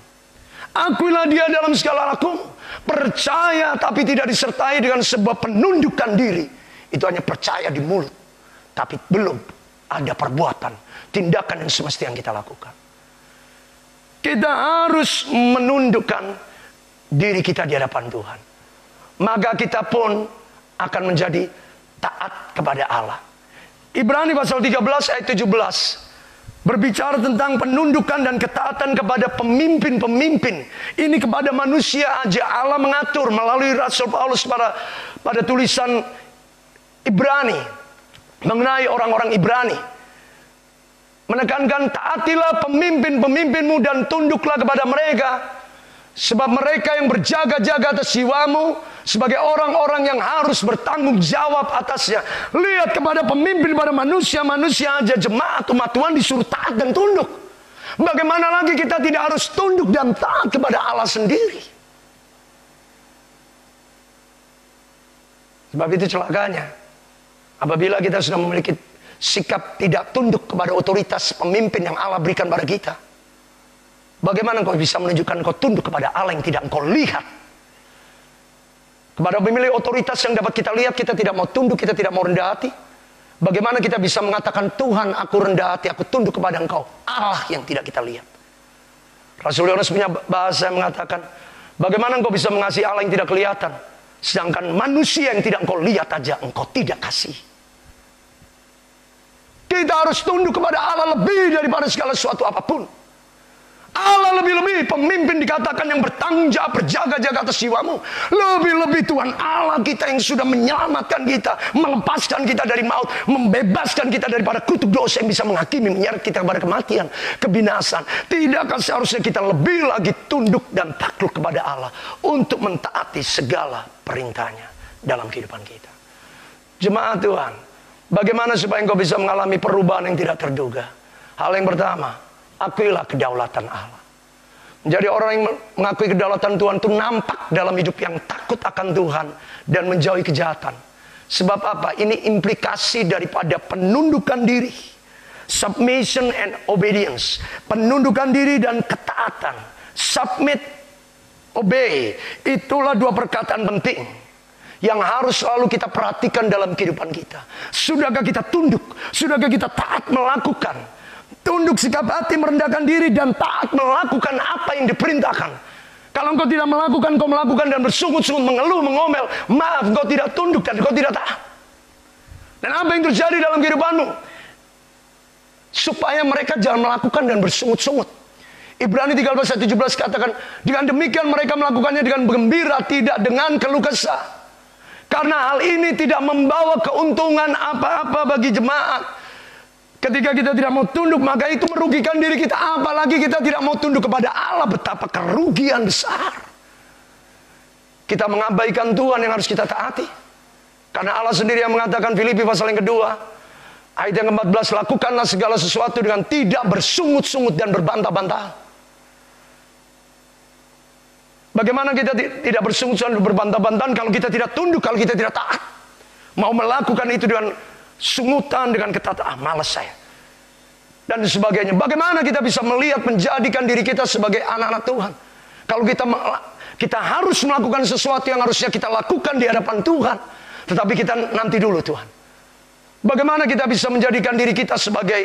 Akuilah dia dalam segala lakumu. Percaya tapi tidak disertai dengan sebuah penundukan diri. Itu hanya percaya di mulut, tapi belum ada perbuatan, tindakan yang semestinya yang kita lakukan. Kita harus menundukkan diri kita di hadapan Tuhan. Maka kita pun akan menjadi taat kepada Allah. Ibrani pasal 13 ayat 17 berbicara tentang penundukan dan ketaatan kepada pemimpin-pemimpin. Ini kepada manusia aja Allah mengatur melalui Rasul Paulus pada tulisan Ibrani mengenai orang-orang Ibrani. Menekankan taatilah pemimpin-pemimpinmu dan tunduklah kepada mereka. Sebab mereka yang berjaga-jaga atas jiwamu sebagai orang-orang yang harus bertanggung jawab atasnya. Lihat kepada pemimpin, pada manusia-manusia aja, jemaat umat Tuhan disuruh taat dan tunduk. Bagaimana lagi kita tidak harus tunduk dan taat kepada Allah sendiri? Sebab itu celakanya, apabila kita sudah memiliki sikap tidak tunduk kepada otoritas pemimpin yang Allah berikan pada kita, bagaimana engkau bisa menunjukkan engkau tunduk kepada Allah yang tidak engkau lihat? Kepada pemilik otoritas yang dapat kita lihat, kita tidak mau tunduk, kita tidak mau rendah hati. Bagaimana kita bisa mengatakan, Tuhan aku rendah hati, aku tunduk kepada engkau, Allah yang tidak kita lihat? Rasul Yohanes punya bahasa yang mengatakan, bagaimana engkau bisa mengasihi Allah yang tidak kelihatan, sedangkan manusia yang tidak engkau lihat aja engkau tidak kasih. Kita harus tunduk kepada Allah lebih daripada segala sesuatu apapun. Allah lebih-lebih pemimpin dikatakan yang bertanggung jawab, berjaga-jaga atas jiwamu. Lebih-lebih Tuhan Allah kita yang sudah menyelamatkan kita, melepaskan kita dari maut, membebaskan kita daripada kutuk dosa yang bisa menghakimi, menyeret kita kepada kematian, kebinasan. Tidakkah seharusnya kita lebih lagi tunduk dan takluk kepada Allah untuk mentaati segala perintahnya dalam kehidupan kita? Jemaat Tuhan, bagaimana supaya engkau bisa mengalami perubahan yang tidak terduga? Hal yang pertama, akuilah kedaulatan Allah. Menjadi orang yang mengakui kedaulatan Tuhan itu nampak dalam hidup yang takut akan Tuhan dan menjauhi kejahatan. Sebab apa? Ini implikasi daripada penundukan diri. Submission and obedience. Penundukan diri dan ketaatan. Submit, obey. Itulah dua perkataan penting yang harus selalu kita perhatikan dalam kehidupan kita. Sudahkah kita tunduk? Sudahkah kita taat melakukan? Tunduk sikap hati, merendahkan diri, dan taat melakukan apa yang diperintahkan. Kalau engkau tidak melakukan, engkau melakukan dan bersungut-sungut, mengeluh, mengomel, maaf, engkau tidak tunduk dan engkau tidak taat. Dan apa yang terjadi dalam kehidupanmu? Supaya mereka jangan melakukan dan bersungut-sungut. Ibrani 13 ayat 17 katakan, dengan demikian mereka melakukannya dengan gembira, tidak dengan keluh kesah. Karena hal ini tidak membawa keuntungan apa-apa bagi jemaat. Ketika kita tidak mau tunduk, maka itu merugikan diri kita. Apalagi kita tidak mau tunduk kepada Allah, betapa kerugian besar. Kita mengabaikan Tuhan yang harus kita taati. Karena Allah sendiri yang mengatakan, Filipi pasal yang kedua, ayat yang ke-14, lakukanlah segala sesuatu dengan tidak bersungut-sungut dan berbantah-bantah. Bagaimana kita tidak bersungut-sungut dan berbantah-bantahan kalau kita tidak tunduk, kalau kita tidak taat? Mau melakukan itu dengan sungutan, dengan ketaatan, malas saya, dan sebagainya. Bagaimana kita bisa melihat, menjadikan diri kita sebagai anak-anak Tuhan kalau kita harus melakukan sesuatu yang harusnya kita lakukan di hadapan Tuhan, tetapi kita nanti dulu Tuhan. Bagaimana kita bisa menjadikan diri kita sebagai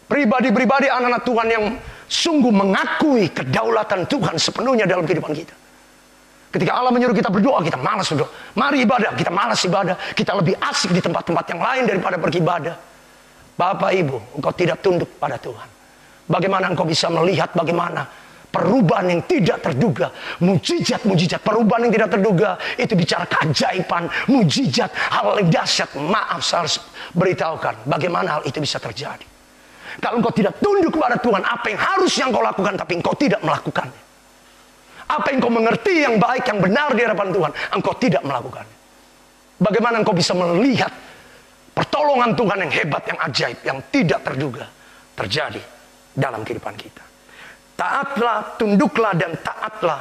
pribadi-pribadi anak-anak Tuhan yang sungguh mengakui kedaulatan Tuhan sepenuhnya dalam kehidupan kita? Ketika Allah menyuruh kita berdoa, kita malas berdoa. Mari ibadah, kita malas ibadah. Kita lebih asik di tempat-tempat yang lain daripada beribadah. Bapak Ibu, engkau tidak tunduk pada Tuhan. Bagaimana engkau bisa melihat bagaimana perubahan yang tidak terduga, mujizat-mujizat, perubahan yang tidak terduga, itu bicara keajaiban, mujizat, hal yang dahsyat. Maaf, saya harus beritahukan bagaimana hal itu bisa terjadi. Kalau engkau tidak tunduk kepada Tuhan, apa yang harusnya engkau lakukan tapi engkau tidak melakukannya. Apa yang kau mengerti yang baik, yang benar di hadapan Tuhan, engkau tidak melakukannya. Bagaimana engkau bisa melihat pertolongan Tuhan yang hebat, yang ajaib, yang tidak terduga terjadi dalam kehidupan kita? Taatlah, tunduklah, dan taatlah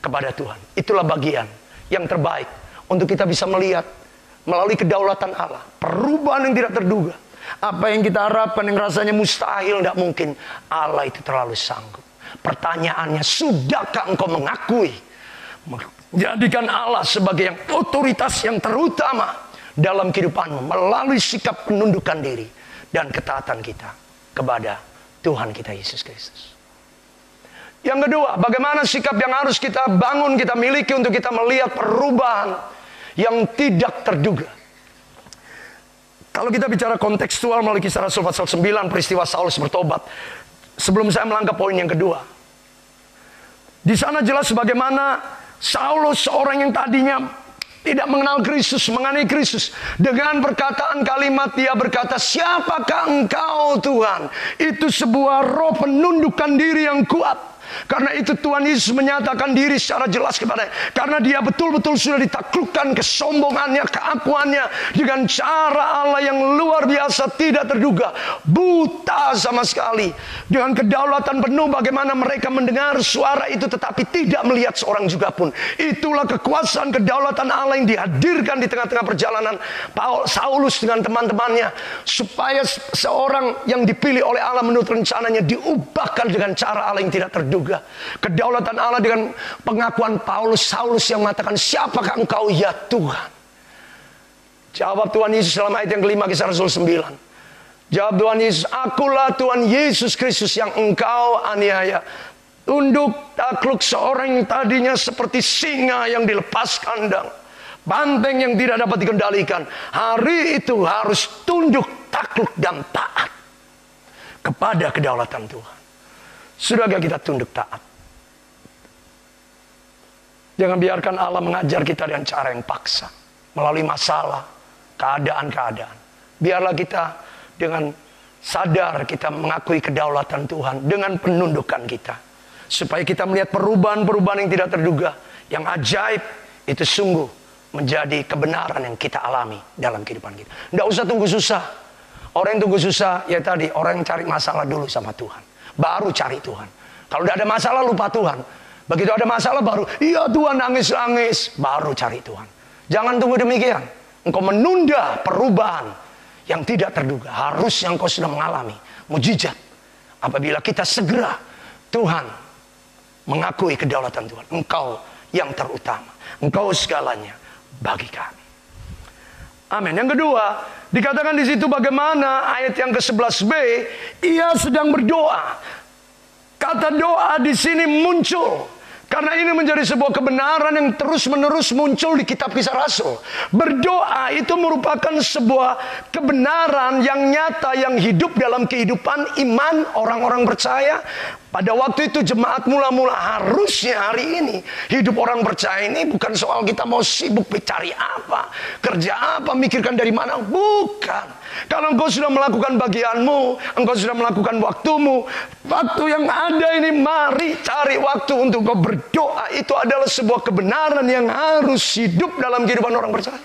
kepada Tuhan. Itulah bagian yang terbaik untuk kita bisa melihat melalui kedaulatan Allah, perubahan yang tidak terduga. Apa yang kita harapkan, yang rasanya mustahil, tidak mungkin, Allah itu terlalu sanggup. Pertanyaannya, sudahkah engkau mengakui, menjadikan Allah sebagai yang otoritas yang terutama dalam kehidupanmu melalui sikap penundukan diri dan ketaatan kita kepada Tuhan kita Yesus Kristus? Yang kedua, bagaimana sikap yang harus kita bangun, kita miliki untuk kita melihat perubahan yang tidak terduga. Kalau kita bicara kontekstual melalui Kisah Rasul pasal 9, peristiwa Saulus bertobat. Sebelum saya melangkah poin yang kedua. Di sana jelas bagaimana Saulus, seorang yang tadinya tidak mengenal Kristus, mengenai Kristus. Dengan perkataan kalimat dia berkata, siapakah engkau Tuhan? Itu sebuah roh penundukan diri yang kuat. Karena itu Tuhan Yesus menyatakan diri secara jelas kepadanya. Karena dia betul-betul sudah ditaklukkan kesombongannya, keakuannya. Dengan cara Allah yang luar biasa, tidak terduga. Buta sama sekali. Dengan kedaulatan penuh bagaimana mereka mendengar suara itu tetapi tidak melihat seorang juga pun. Itulah kekuasaan kedaulatan Allah yang dihadirkan di tengah-tengah perjalanan Saulus dengan teman-temannya. Supaya seorang yang dipilih oleh Allah menurut rencananya diubahkan dengan cara Allah yang tidak terduga. Kedaulatan Allah dengan pengakuan Saulus yang mengatakan, siapakah engkau ya Tuhan? Jawab Tuhan Yesus dalam ayat yang kelima Kisah Rasul 9. Jawab Tuhan Yesus, akulah Tuhan Yesus Kristus yang engkau aniaya. Tunduk takluk seorang yang tadinya seperti singa yang dilepas kandang, banteng yang tidak dapat dikendalikan. Hari itu harus tunduk takluk dan taat kepada kedaulatan Tuhan. Sudahkah kita tunduk taat? Jangan biarkan Allah mengajar kita dengan cara yang paksa. Melalui masalah, keadaan-keadaan. Biarlah kita dengan sadar kita mengakui kedaulatan Tuhan. Dengan penundukan kita. Supaya kita melihat perubahan-perubahan yang tidak terduga. Yang ajaib itu sungguh menjadi kebenaran yang kita alami dalam kehidupan kita. Tidak usah tunggu susah. Orang yang tunggu susah, ya tadi, orang yang cari masalah dulu sama Tuhan. Baru cari Tuhan. Kalau udah ada masalah lupa Tuhan. Begitu ada masalah baru, iya Tuhan nangis-nangis. Baru cari Tuhan. Jangan tunggu demikian. Engkau menunda perubahan yang tidak terduga. Harusnya engkau sudah mengalami mujizat. Apabila kita segera Tuhan mengakui kedaulatan Tuhan. Engkau yang terutama. Engkau segalanya bagi kami. Amin. Yang kedua, dikatakan di situ bagaimana ayat yang ke-11b, ia sedang berdoa. Kata doa di sini muncul karena ini menjadi sebuah kebenaran yang terus-menerus muncul di kitab Kisah Rasul. Berdoa itu merupakan sebuah kebenaran yang nyata yang hidup dalam kehidupan iman orang-orang percaya. Pada waktu itu jemaat mula-mula harusnya hari ini hidup orang percaya ini bukan soal kita mau sibuk cari apa, kerja apa, mikirkan dari mana. Bukan. Kalau engkau sudah melakukan bagianmu, engkau sudah melakukan waktumu, waktu yang ada ini mari cari waktu untuk engkau berdoa. Itu adalah sebuah kebenaran yang harus hidup dalam kehidupan orang percaya.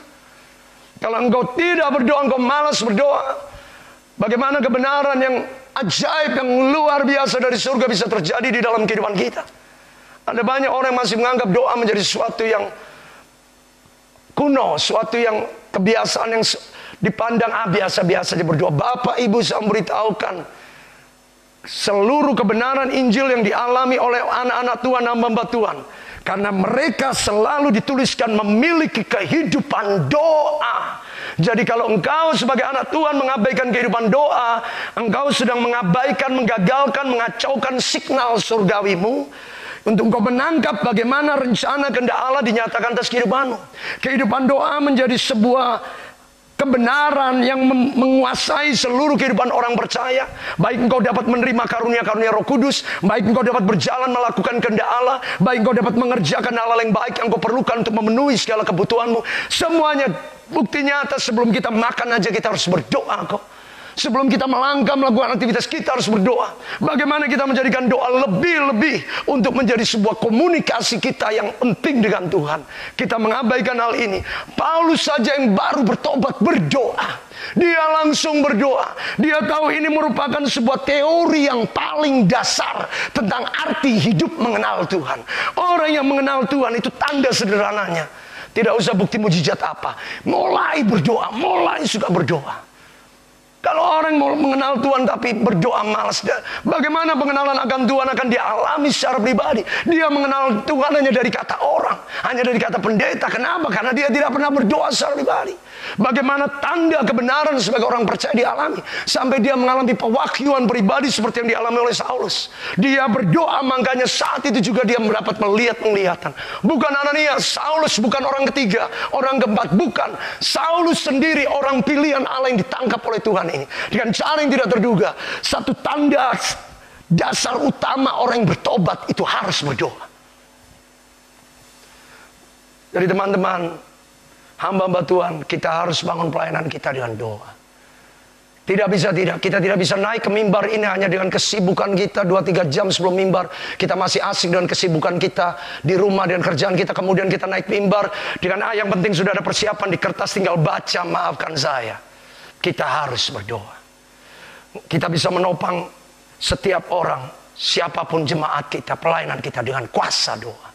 Kalau engkau tidak berdoa, engkau malas berdoa, bagaimana kebenaran yang ajaib yang luar biasa dari surga bisa terjadi di dalam kehidupan kita. Ada banyak orang yang masih menganggap doa menjadi sesuatu yang kuno, sesuatu yang kebiasaan yang dipandang biasa-biasa saja berdoa. Bapak Ibu saya memberitahukan seluruh kebenaran Injil yang dialami oleh anak-anak Tuhan, hamba-hamba Tuhan. Karena mereka selalu dituliskan memiliki kehidupan doa. Jadi kalau engkau sebagai anak Tuhan mengabaikan kehidupan doa, engkau sedang mengabaikan, menggagalkan, mengacaukan signal surgawimu. Untuk engkau menangkap bagaimana rencana kehendak Allah dinyatakan atas kehidupanmu. Kehidupan doa menjadi sebuah kebenaran yang menguasai seluruh kehidupan orang percaya. Baik engkau dapat menerima karunia-karunia Roh Kudus, baik engkau dapat berjalan melakukan kehendak Allah, baik engkau dapat mengerjakan hal-hal yang baik yang engkau perlukan untuk memenuhi segala kebutuhanmu. Semuanya bukti nyata. Sebelum kita makan aja kita harus berdoa kok. Sebelum kita melangkah melakukan aktivitas kita harus berdoa. Bagaimana kita menjadikan doa lebih-lebih untuk menjadi sebuah komunikasi kita yang penting dengan Tuhan. Kita mengabaikan hal ini. Paulus saja yang baru bertobat berdoa. Dia langsung berdoa. Dia tahu ini merupakan sebuah teori yang paling dasar tentang arti hidup mengenal Tuhan. Orang yang mengenal Tuhan itu tanda sederhananya. Tidak usah bukti mujizat apa. Mulai berdoa, mulai suka berdoa. Kalau orang mau mengenal Tuhan tapi berdoa malas, bagaimana pengenalan akan Tuhan akan dia alami secara pribadi? Dia mengenal Tuhan hanya dari kata orang, hanya dari kata pendeta. Kenapa? Karena dia tidak pernah berdoa secara pribadi. Bagaimana tanda kebenaran sebagai orang percaya dialami? Sampai dia mengalami pewahyuan pribadi seperti yang dialami oleh Saulus. Dia berdoa, makanya saat itu juga dia mendapat melihat penglihatan. Bukan Ananias, Saulus bukan orang ketiga, orang keempat, bukan. Saulus sendiri orang pilihan Allah yang ditangkap oleh Tuhan ini. Dengan cara yang tidak terduga. Satu tanda dasar utama orang yang bertobat itu harus berdoa. Jadi teman-teman, hamba-hamba Tuhan, kita harus bangun pelayanan kita dengan doa. Tidak bisa tidak. Kita tidak bisa naik ke mimbar ini hanya dengan kesibukan kita 2-3 jam sebelum mimbar. Kita masih asik dengan kesibukan kita di rumah dengan kerjaan kita. Kemudian kita naik mimbar dengan yang penting sudah ada persiapan di kertas, tinggal baca, maafkan saya. Kita harus berdoa. Kita bisa menopang setiap orang, siapapun jemaat kita, pelayanan kita dengan kuasa doa.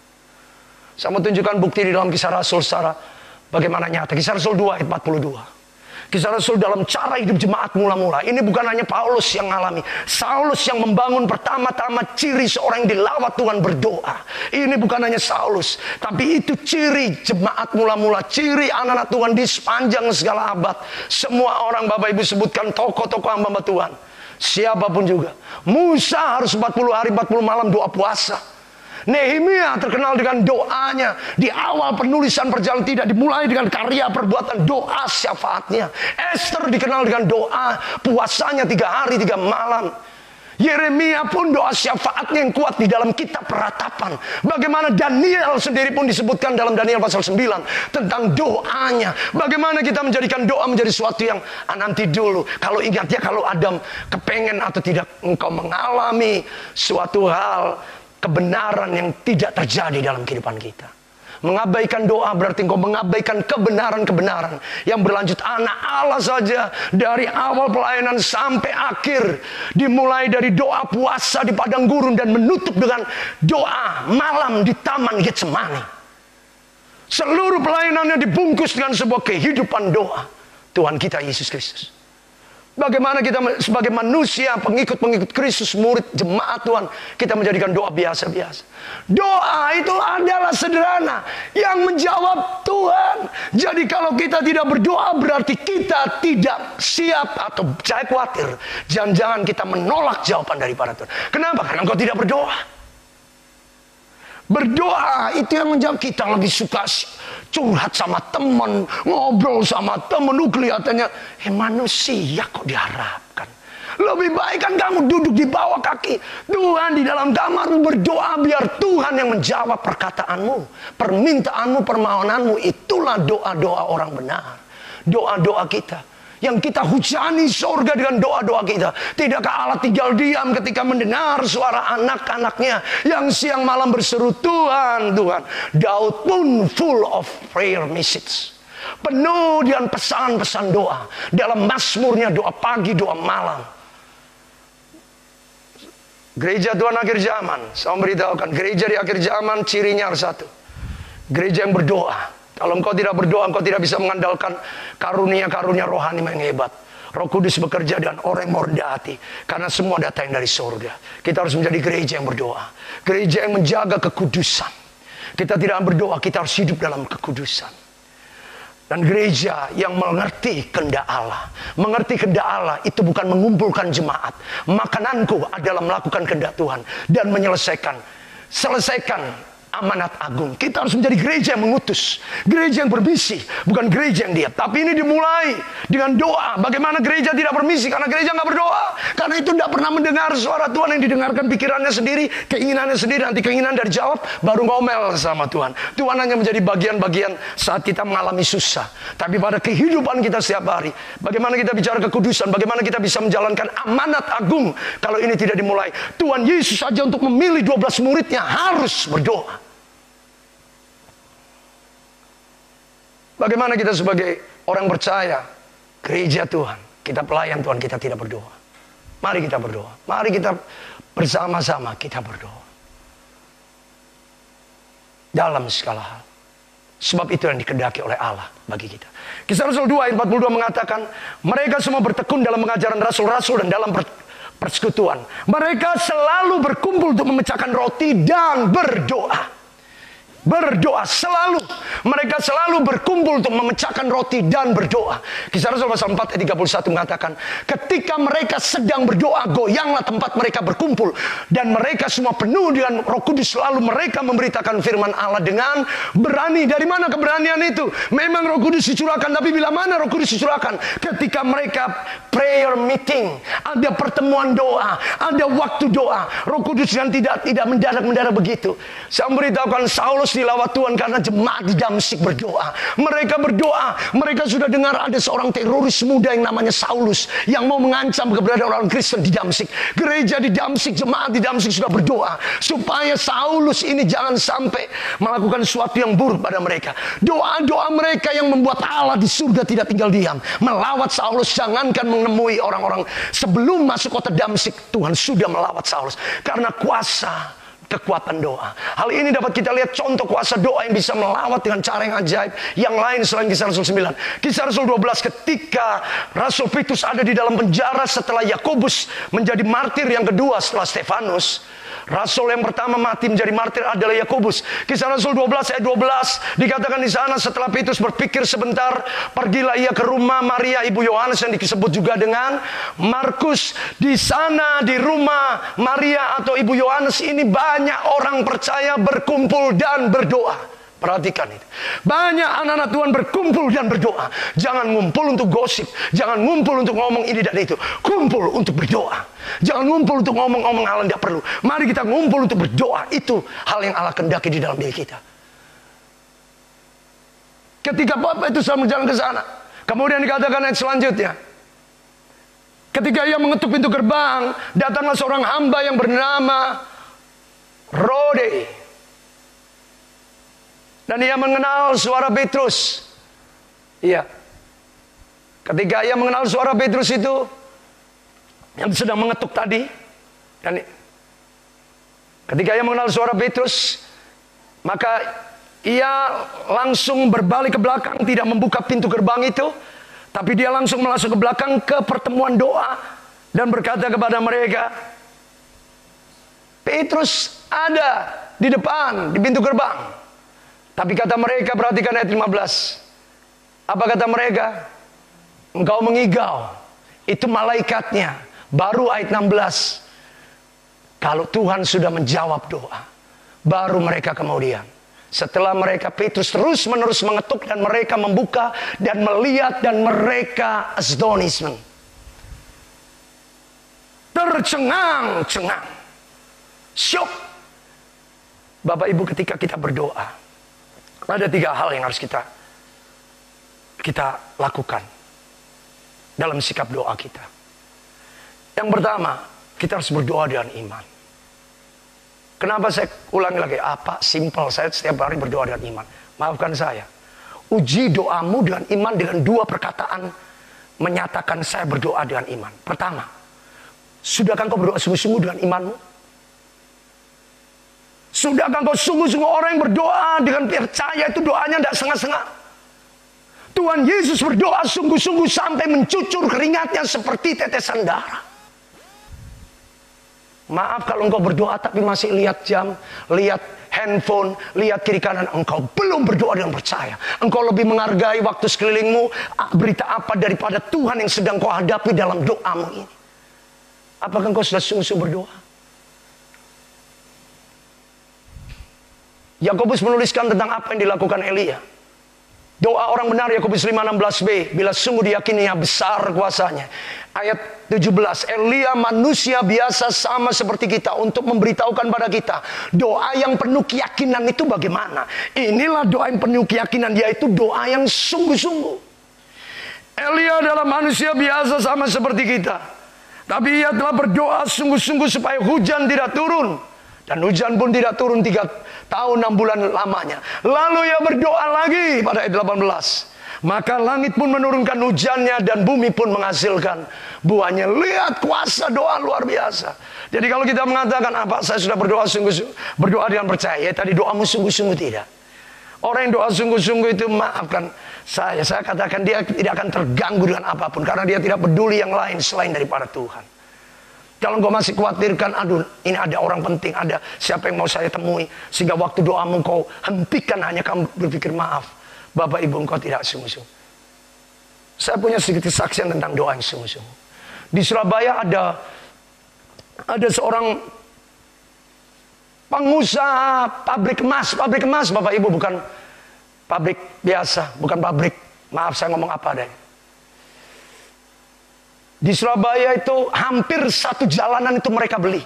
Saya mau tunjukkan bukti di dalam Kisah Rasul secara bagaimana nyata. Kisah Rasul 2 ayat 42. Kisah Rasul dalam cara hidup jemaat mula-mula. Ini bukan hanya Paulus yang mengalami. Saulus yang membangun pertama-tama ciri seorang yang dilawat Tuhan berdoa. Ini bukan hanya Saulus. Tapi itu ciri jemaat mula-mula. Ciri anak-anak Tuhan di sepanjang segala abad. Semua orang Bapak Ibu sebutkan tokoh-tokoh hamba Tuhan. Siapapun juga. Musa harus 40 hari 40 malam doa puasa. Nehemia terkenal dengan doanya. Di awal penulisan perjalanan tidak dimulai dengan karya perbuatan, doa syafaatnya. Esther dikenal dengan doa puasanya 3 hari 3 malam. Yeremia pun doa syafaatnya yang kuat di dalam kitab peratapan. Bagaimana Daniel sendiri pun disebutkan dalam Daniel pasal 9 tentang doanya. Bagaimana kita menjadikan doa menjadi sesuatu yang nanti dulu. Kalau ingat ya, kalau Adam kepengen atau tidak engkau mengalami suatu hal kebenaran yang tidak terjadi dalam kehidupan kita. Mengabaikan doa berarti engkau mengabaikan kebenaran-kebenaran yang berlanjut. Anak Allah saja dari awal pelayanan sampai akhir, dimulai dari doa puasa di padang gurun dan menutup dengan doa malam di taman Getsemani. Seluruh pelayanannya dibungkus dengan sebuah kehidupan doa Tuhan kita Yesus Kristus. Bagaimana kita sebagai manusia, pengikut-pengikut Kristus, murid jemaat Tuhan, kita menjadikan doa biasa-biasa. Doa itu adalah sederhana yang menjawab Tuhan. Jadi kalau kita tidak berdoa berarti kita tidak siap, atau saya khawatir jangan-jangan kita menolak jawaban daripada Tuhan. Kenapa? Karena engkau tidak berdoa. Berdoa itu yang menjawab. Kita lebih suka curhat sama teman, ngobrol sama teman, kelihatannya manusia kok diharapkan. Lebih baik kan kamu duduk di bawah kaki Tuhan di dalam kamarmu, berdoa biar Tuhan yang menjawab perkataanmu, permintaanmu, permohonanmu. Itulah doa-doa orang benar. Doa-doa kita yang kita hujani surga dengan doa-doa kita. Tidakkah Allah tinggal diam ketika mendengar suara anak-anaknya yang siang malam berseru Tuhan, Tuhan. Daud pun full of prayer message, penuh dengan pesan-pesan doa. Dalam mazmurnya doa pagi, doa malam. Gereja Tuhan akhir zaman, saya memberitahukan, gereja di akhir zaman cirinya harus satu. Gereja yang berdoa. Kalau engkau tidak berdoa, engkau tidak bisa mengandalkan karunia-karunia rohani yang hebat. Roh Kudus bekerja dengan orang yang merendah hati. Karena semua datang dari surga. Kita harus menjadi gereja yang berdoa. Gereja yang menjaga kekudusan. Kita tidak berdoa, kita harus hidup dalam kekudusan. Dan gereja yang mengerti kehendak Allah. Mengerti kehendak Allah itu bukan mengumpulkan jemaat. Makananku adalah melakukan kehendak Tuhan. Dan selesaikan amanat agung. Kita harus menjadi gereja yang mengutus, gereja yang bermisi, bukan gereja yang diam. Tapi ini dimulai dengan doa. Bagaimana gereja tidak bermisi? Karena gereja nggak berdoa. Karena itu tidak pernah mendengar suara Tuhan, yang didengarkan pikirannya sendiri, keinginannya sendiri. Nanti keinginan dari jawab, baru ngomel sama Tuhan. Tuhan hanya menjadi bagian-bagian saat kita mengalami susah. Tapi pada kehidupan kita setiap hari, bagaimana kita bicara kekudusan, bagaimana kita bisa menjalankan amanat agung. Kalau ini tidak dimulai, Tuhan Yesus saja untuk memilih 12 muridnya harus berdoa. Bagaimana kita sebagai orang percaya, gereja Tuhan, kita pelayan Tuhan, kita tidak berdoa. Mari kita berdoa. Mari kita bersama-sama kita berdoa. Dalam segala hal. Sebab itu yang dikehendaki oleh Allah bagi kita. Kisah Rasul 2 ayat 42 mengatakan, mereka semua bertekun dalam pengajaran rasul-rasul dan dalam persekutuan. Mereka selalu berkumpul untuk memecahkan roti dan berdoa. Berdoa selalu. Mereka selalu berkumpul untuk memecahkan roti dan berdoa. Kisah Rasul pasal 4 ayat 31 mengatakan, ketika mereka sedang berdoa, goyanglah tempat mereka berkumpul. Dan mereka semua penuh dengan Roh Kudus. Lalu mereka memberitakan firman Allah dengan berani. Dari mana keberanian itu? Memang Roh Kudus dicurahkan, tapi bila mana Roh Kudus dicurahkan? Ketika mereka prayer meeting, ada pertemuan doa, ada waktu doa. Roh Kudus yang tidak mendadak begitu. Saya memberitahukan Saulus dilawat Tuhan karena jemaat di Damsyik berdoa. Mereka berdoa. Mereka sudah dengar ada seorang teroris muda yang namanya Saulus yang mau mengancam keberadaan orang Kristen di Damsyik. Gereja di Damsyik, jemaat di Damsyik sudah berdoa supaya Saulus ini jangan sampai melakukan sesuatu yang buruk pada mereka. Doa-doa mereka yang membuat Allah di surga tidak tinggal diam. Melawat Saulus, jangankan menemui orang-orang sebelum masuk kota Damsyik, Tuhan sudah melawat Saulus karena kuasa kekuatan doa. Hal ini dapat kita lihat contoh kuasa doa yang bisa melawat dengan cara yang ajaib. Yang lain selain Kisah Rasul 9. Kisah Rasul 12 ketika Rasul Petrus ada di dalam penjara setelah Yakobus menjadi martir yang kedua setelah Stefanus. Rasul yang pertama mati menjadi martir adalah Yakobus. Kisah Rasul 12 ayat 12 dikatakan di sana setelah Petrus berpikir sebentar, pergilah ia ke rumah Maria ibu Yohanes yang disebut juga dengan Markus. Di sana di rumah Maria atau ibu Yohanes ini banyak orang percaya berkumpul dan berdoa. Perhatikan itu. Banyak anak-anak Tuhan berkumpul dan berdoa. Jangan ngumpul untuk gosip. Jangan ngumpul untuk ngomong ini dan itu. Kumpul untuk berdoa. Jangan ngumpul untuk ngomong-ngomong hal yang tidak perlu. Mari kita ngumpul untuk berdoa. Itu hal yang Allah kehendaki di dalam diri kita. Ketika Bapak itu sedang berjalan ke sana, kemudian dikatakan ayat selanjutnya, ketika ia mengetuk pintu gerbang, datanglah seorang hamba yang bernama Rode. Dan ia mengenal suara Petrus. Iya. Ketika ia mengenal suara Petrus itu yang sedang mengetuk tadi, dan ketika ia mengenal suara Petrus, maka ia langsung berbalik ke belakang, tidak membuka pintu gerbang itu, tapi dia langsung masuk ke belakang ke pertemuan doa dan berkata kepada mereka, Petrus ada di depan, di pintu gerbang. Tapi kata mereka, perhatikan ayat 15. Apa kata mereka? Engkau mengigau. Itu malaikatnya. Baru ayat 16. Kalau Tuhan sudah menjawab doa, baru mereka kemudian. Setelah mereka, Petrus terus menerus mengetuk dan mereka membuka dan melihat dan mereka astonishment. Tercengang-cengang. Syok. Bapak Ibu, ketika kita berdoa, ada 3 hal yang harus kita lakukan dalam sikap doa kita. Yang pertama, kita harus berdoa dengan iman. Kenapa saya ulangi lagi? Apa? Simple, saya setiap hari berdoa dengan iman. Maafkan saya. Uji doamu dengan iman dengan 2 perkataan menyatakan saya berdoa dengan iman. Pertama, sudahkah kau berdoa sungguh-sungguh dengan imanmu? Sudahkah kau sungguh-sungguh orang yang berdoa dengan percaya itu doanya tidak setengah-setengah? Tuhan Yesus berdoa sungguh-sungguh sampai mencucur keringatnya seperti tetesan darah. Maaf kalau engkau berdoa tapi masih lihat jam, lihat handphone, lihat kiri kanan. Engkau belum berdoa dengan percaya. Engkau lebih menghargai waktu sekelilingmu, berita apa daripada Tuhan yang sedang kau hadapi dalam doamu ini. Apakah engkau sudah sungguh-sungguh berdoa? Yakobus menuliskan tentang apa yang dilakukan Elia. Doa orang benar Yakobus 5:16b, bila sungguh diyakininya besar kuasanya. Ayat 17, Elia manusia biasa sama seperti kita untuk memberitahukan pada kita doa yang penuh keyakinan itu bagaimana. Inilah doa yang penuh keyakinan, yaitu doa yang sungguh-sungguh. Elia adalah manusia biasa sama seperti kita, tapi ia telah berdoa sungguh-sungguh supaya hujan tidak turun. Dan hujan pun tidak turun 3 tahun 6 bulan lamanya. Lalu ia berdoa lagi pada ayat 18. Maka langit pun menurunkan hujannya dan bumi pun menghasilkan buahnya. Lihat kuasa doa luar biasa. Jadi kalau kita mengatakan apa, saya sudah berdoa sungguh-sungguh, berdoa dengan percaya, ya tadi doamu sungguh-sungguh tidak. Orang yang doa sungguh-sungguh itu, maafkan saya katakan dia tidak akan terganggu dengan apapun, karena dia tidak peduli yang lain selain daripada Tuhan. Kalau engkau masih khawatirkan, aduh ini ada orang penting, ada siapa yang mau saya temui, sehingga waktu doamu engkau hentikan hanya kamu berpikir maaf, Bapak Ibu engkau tidak sungguh-sungguh. Saya punya sedikit kesaksian tentang doa yang sungguh-sungguh. Di Surabaya ada seorang pengusaha pabrik emas. Pabrik emas Bapak Ibu, bukan pabrik biasa, bukan pabrik, maaf saya ngomong apa adanya. Di Surabaya itu hampir satu jalanan itu mereka beli.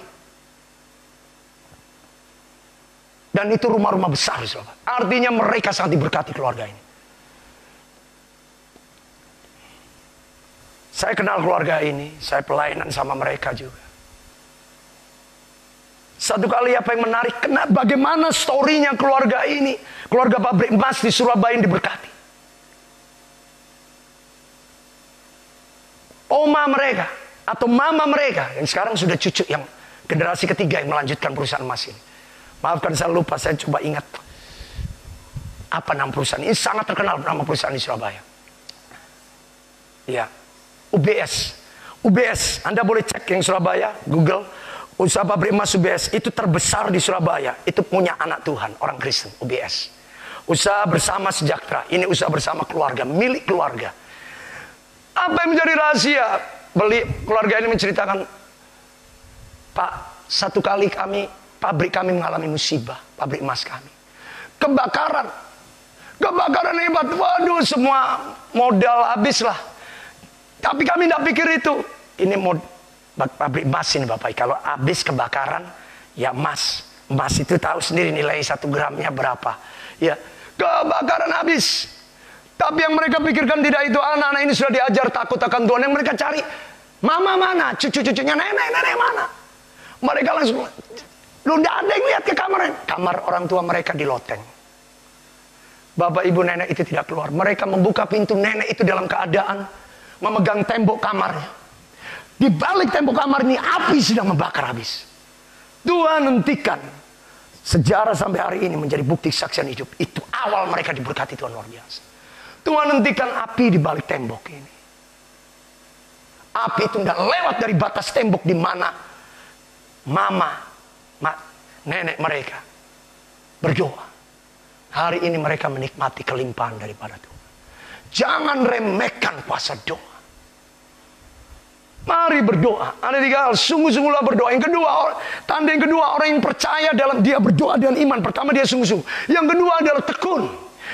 Dan itu rumah-rumah besar di Surabaya. Artinya mereka sangat diberkati keluarga ini. Saya kenal keluarga ini, saya pelayanan sama mereka juga. Satu kali apa yang menarik, bagaimana storynya keluarga ini, keluarga pabrik emas di Surabaya yang diberkati. Oma mereka atau mama mereka yang sekarang sudah cucu yang generasi ketiga yang melanjutkan perusahaan emas ini. Maafkan saya lupa, saya coba ingat apa nama perusahaan ini. Sangat terkenal nama perusahaan di Surabaya. Ya, UBS. Anda boleh cek yang Surabaya, Google. Usaha pabrik emas UBS itu terbesar di Surabaya. Itu punya anak Tuhan, orang Kristen, UBS. Usaha bersama sejahtera. Ini usaha bersama keluarga, milik keluarga. Apa yang menjadi rahasia? Keluarga ini menceritakan, Pak, satu kali pabrik kami mengalami musibah, pabrik emas kami. Kebakaran hebat. Waduh, semua modal habis lah. Tapi kami tidak pikir itu. Ini pabrik emas ini Bapak. Kalau habis kebakaran, ya emas. Emas itu tahu sendiri nilai 1 gramnya berapa. Ya, kebakaran habis. Tapi yang mereka pikirkan tidak itu, anak-anak ini sudah diajar takut akan Tuhan. Yang mereka cari, mama mana, cucu-cucunya, nenek mana. Mereka langsung, lu tidak ada yang lihat ke kamar orang tua mereka di loteng. Bapak ibu nenek itu tidak keluar. Mereka membuka pintu, nenek itu dalam keadaan memegang tembok kamarnya. Di balik tembok kamar ini api sedang membakar habis. Tuhan hentikan. Sejarah sampai hari ini menjadi bukti kesaksian hidup. Itu awal mereka diberkati Tuhan luar biasa. Tuhan hentikan api di balik tembok ini. Api itu tidak lewat dari batas tembok di mana nenek mereka berdoa. Hari ini mereka menikmati kelimpahan daripada Tuhan. Jangan remehkan kuasa doa. Mari berdoa. Ada 3 hal. Sungguh-sungguhlah berdoa. Yang kedua, tanda yang kedua, orang yang percaya dalam dia berdoa dengan iman. Pertama dia sungguh-sungguh. Yang kedua adalah tekun.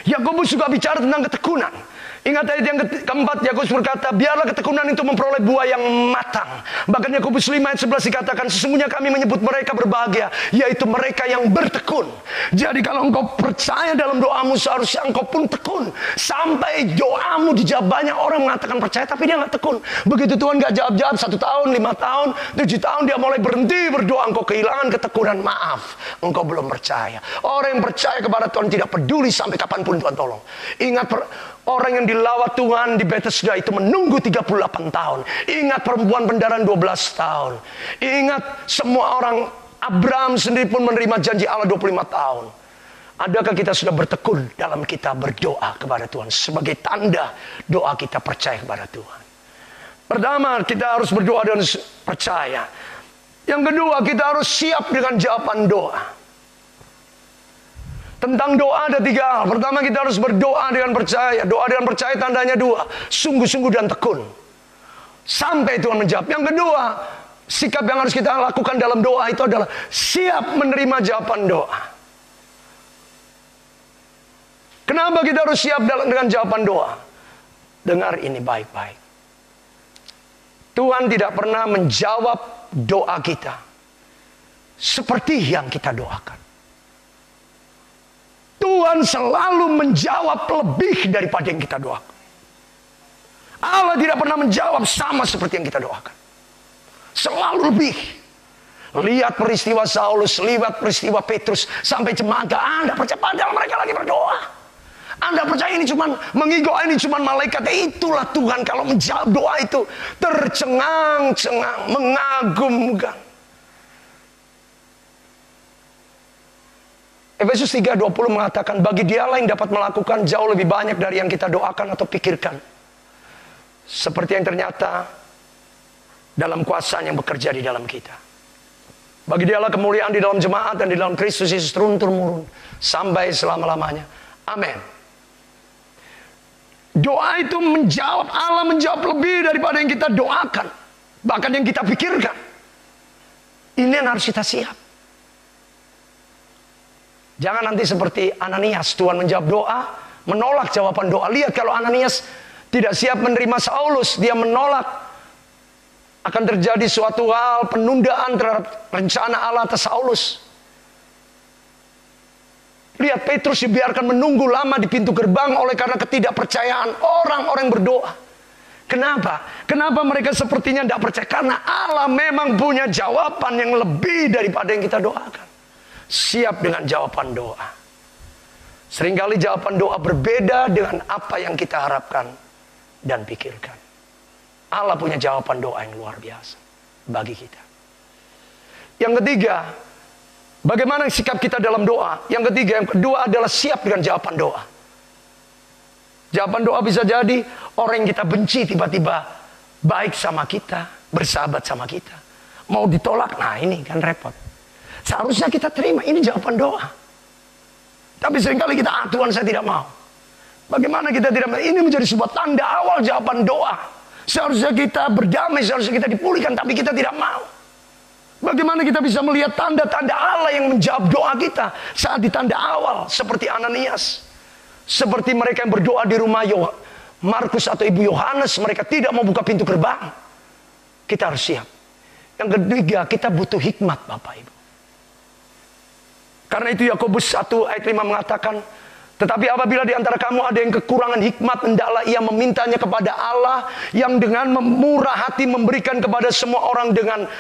Yakobus juga bicara tentang ketekunan. Ingat ayat yang keempat, Yakobus berkata, biarlah ketekunan itu memperoleh buah yang matang. Bahkan Yakobus 5 ayat 11 dikatakan, sesungguhnya kami menyebut mereka berbahagia, yaitu mereka yang bertekun. Jadi kalau engkau percaya dalam doamu, seharusnya engkau pun tekun. Sampai doamu dijawab. Banyak orang mengatakan percaya, tapi dia nggak tekun. Begitu Tuhan nggak jawab-jawab 1 tahun, 5 tahun, 7 tahun, dia mulai berhenti berdoa. Engkau kehilangan ketekunan. Maaf, engkau belum percaya. Orang yang percaya kepada Tuhan tidak peduli sampai kapanpun Tuhan tolong. Ingat, orang yang dilawat Tuhan di Bethesda itu menunggu 38 tahun. Ingat perempuan pendaran 12 tahun. Ingat semua orang, Abraham sendiri pun menerima janji Allah 25 tahun. Adakah kita sudah bertekun dalam kita berdoa kepada Tuhan? Sebagai tanda doa kita percaya kepada Tuhan. Pertama, kita harus berdoa dan percaya. Yang kedua, kita harus siap dengan jawaban doa. Tentang doa ada 3 hal. Pertama, kita harus berdoa dengan percaya. Doa dengan percaya tandanya 2. Sungguh-sungguh dan tekun. Sampai Tuhan menjawab. Yang kedua, sikap yang harus kita lakukan dalam doa itu adalah siap menerima jawaban doa. Kenapa kita harus siap dengan jawaban doa? Dengar ini baik-baik. Tuhan tidak pernah menjawab doa kita seperti yang kita doakan. Tuhan selalu menjawab lebih daripada yang kita doakan. Allah tidak pernah menjawab sama seperti yang kita doakan. Selalu lebih. Lihat peristiwa Saulus, lihat peristiwa Petrus, sampai jemaat gak ada percaya, padahal mereka lagi berdoa. Anda percaya ini cuma mengigo, ini cuma malaikat. Itulah Tuhan kalau menjawab doa itu tercengang-cengang, mengagumkan. Efesus 3:20 mengatakan, bagi Dialah yang dapat melakukan jauh lebih banyak dari yang kita doakan atau pikirkan. Seperti yang ternyata dalam kuasa yang bekerja di dalam kita. Bagi Dialah kemuliaan di dalam jemaat dan di dalam Kristus Yesus turun-temurun sampai selama-lamanya. Amin. Doa itu menjawab, Allah menjawab lebih daripada yang kita doakan. Bahkan yang kita pikirkan. Ini yang harus kita siap. Jangan nanti seperti Ananias, Tuhan menjawab doa, menolak jawaban doa. Lihat kalau Ananias tidak siap menerima Saulus, dia menolak, akan terjadi suatu hal penundaan terhadap rencana Allah atas Saulus. Lihat Petrus dibiarkan menunggu lama di pintu gerbang oleh karena ketidakpercayaan orang-orang berdoa. Kenapa? Kenapa mereka sepertinya tidak percaya? Karena Allah memang punya jawaban yang lebih daripada yang kita doakan. Siap dengan jawaban doa. Seringkali jawaban doa berbeda dengan apa yang kita harapkan dan pikirkan. Allah punya jawaban doa yang luar biasa bagi kita. Yang ketiga, bagaimana sikap kita dalam doa? Yang ketiga, yang kedua adalah siap dengan jawaban doa. Jawaban doa bisa jadi orang yang kita benci tiba-tiba baik sama kita, bersahabat sama kita. Mau ditolak, nah ini kan repot. Seharusnya kita terima, ini jawaban doa. Tapi seringkali kita, Tuhan saya tidak mau. Bagaimana kita tidak mau? Ini menjadi sebuah tanda awal jawaban doa. Seharusnya kita berdamai, seharusnya kita dipulihkan, tapi kita tidak mau. Bagaimana kita bisa melihat tanda-tanda Allah yang menjawab doa kita saat di tanda awal, seperti Ananias. Seperti mereka yang berdoa di rumah Markus atau Ibu Yohanes, mereka tidak mau buka pintu gerbang. Kita harus siap. Yang ketiga, kita butuh hikmat, Bapak Ibu. Karena itu Yakobus 1 ayat 5 mengatakan, tetapi apabila di antara kamu ada yang kekurangan hikmat, hendaklah ia memintanya kepada Allah yang dengan murah hati memberikan kepada semua orang dengan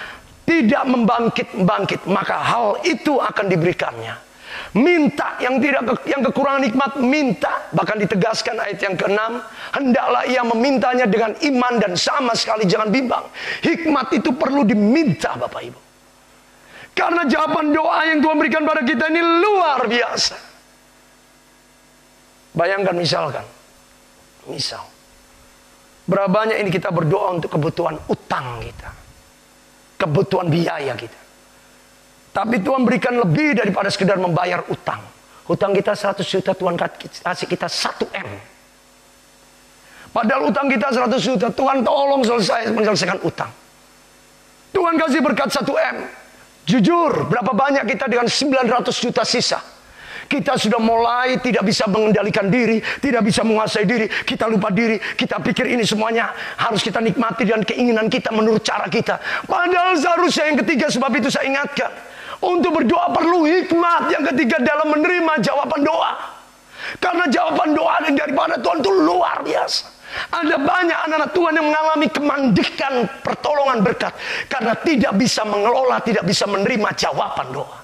tidak membangkit-bangkit, maka hal itu akan diberikannya. Minta yang kekurangan hikmat, minta. Bahkan ditegaskan ayat yang ke-6, hendaklah ia memintanya dengan iman dan sama sekali jangan bimbang. Hikmat itu perlu diminta, Bapak Ibu. Karena jawaban doa yang Tuhan berikan pada kita ini luar biasa. Bayangkan misal, berapa banyak ini kita berdoa untuk kebutuhan utang kita, kebutuhan biaya kita. Tapi Tuhan berikan lebih daripada sekedar membayar utang. Utang kita 100 juta, Tuhan kasih kita 1 M. Padahal utang kita 100 juta, Tuhan tolong menyelesaikan utang. Tuhan kasih berkat 1 M. Jujur, berapa banyak kita dengan 900 juta sisa. Kita sudah mulai tidak bisa mengendalikan diri, tidak bisa menguasai diri, kita lupa diri, kita pikir ini semuanya harus kita nikmati dan keinginan kita menurut cara kita. Padahal seharusnya yang ketiga, sebab itu saya ingatkan, untuk berdoa perlu hikmat. Yang ketiga dalam menerima jawaban doa. Karena jawaban doa daripada Tuhan itu luar biasa. Ada banyak anak-anak Tuhan yang mengalami kemandikan pertolongan berkat karena tidak bisa mengelola, tidak bisa menerima jawaban doa.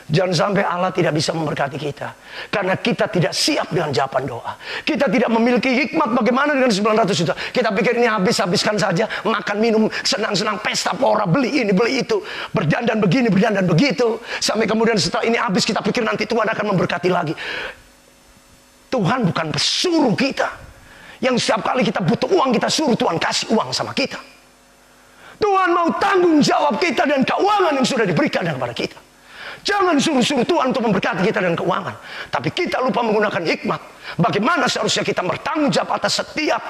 Jangan sampai Allah tidak bisa memberkati kita karena kita tidak siap dengan jawaban doa. Kita tidak memiliki hikmat bagaimana dengan 900 juta. Kita pikir ini habiskan saja, makan minum, senang-senang, pesta pora, beli ini, beli itu, berdandan begini, berdandan begitu. Sampai kemudian setelah ini habis kita pikir nanti Tuhan akan memberkati lagi. Tuhan bukan pesuruh kita yang setiap kali kita butuh uang kita suruh Tuhan kasih uang sama kita. Tuhan mau tanggung jawab kita dan keuangan yang sudah diberikan kepada kita. Jangan suruh-suruh Tuhan untuk memberkati kita dengan keuangan. Tapi kita lupa menggunakan hikmat. Bagaimana seharusnya kita bertanggung jawab atas setiap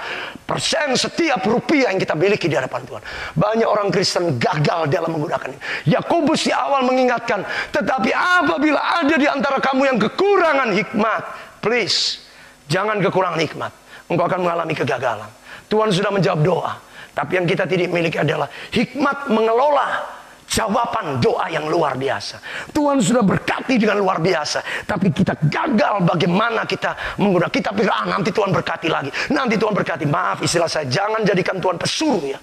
persen, setiap rupiah yang kita miliki di hadapan Tuhan. Banyak orang Kristen gagal dalam menggunakan ini. Yakobus di awal mengingatkan, tetapi apabila ada di antara kamu yang kekurangan hikmat, please, jangan kekurangan hikmat. Engkau akan mengalami kegagalan. Tuhan sudah menjawab doa. Tapi yang kita tidak miliki adalah hikmat mengelola jawaban doa yang luar biasa. Tuhan sudah berkati dengan luar biasa. Tapi kita gagal bagaimana kita menggunakan. Kita pikir, nanti Tuhan berkati lagi. Nanti Tuhan berkati. Maaf istilah saya, jangan jadikan Tuhan pesuruh ya.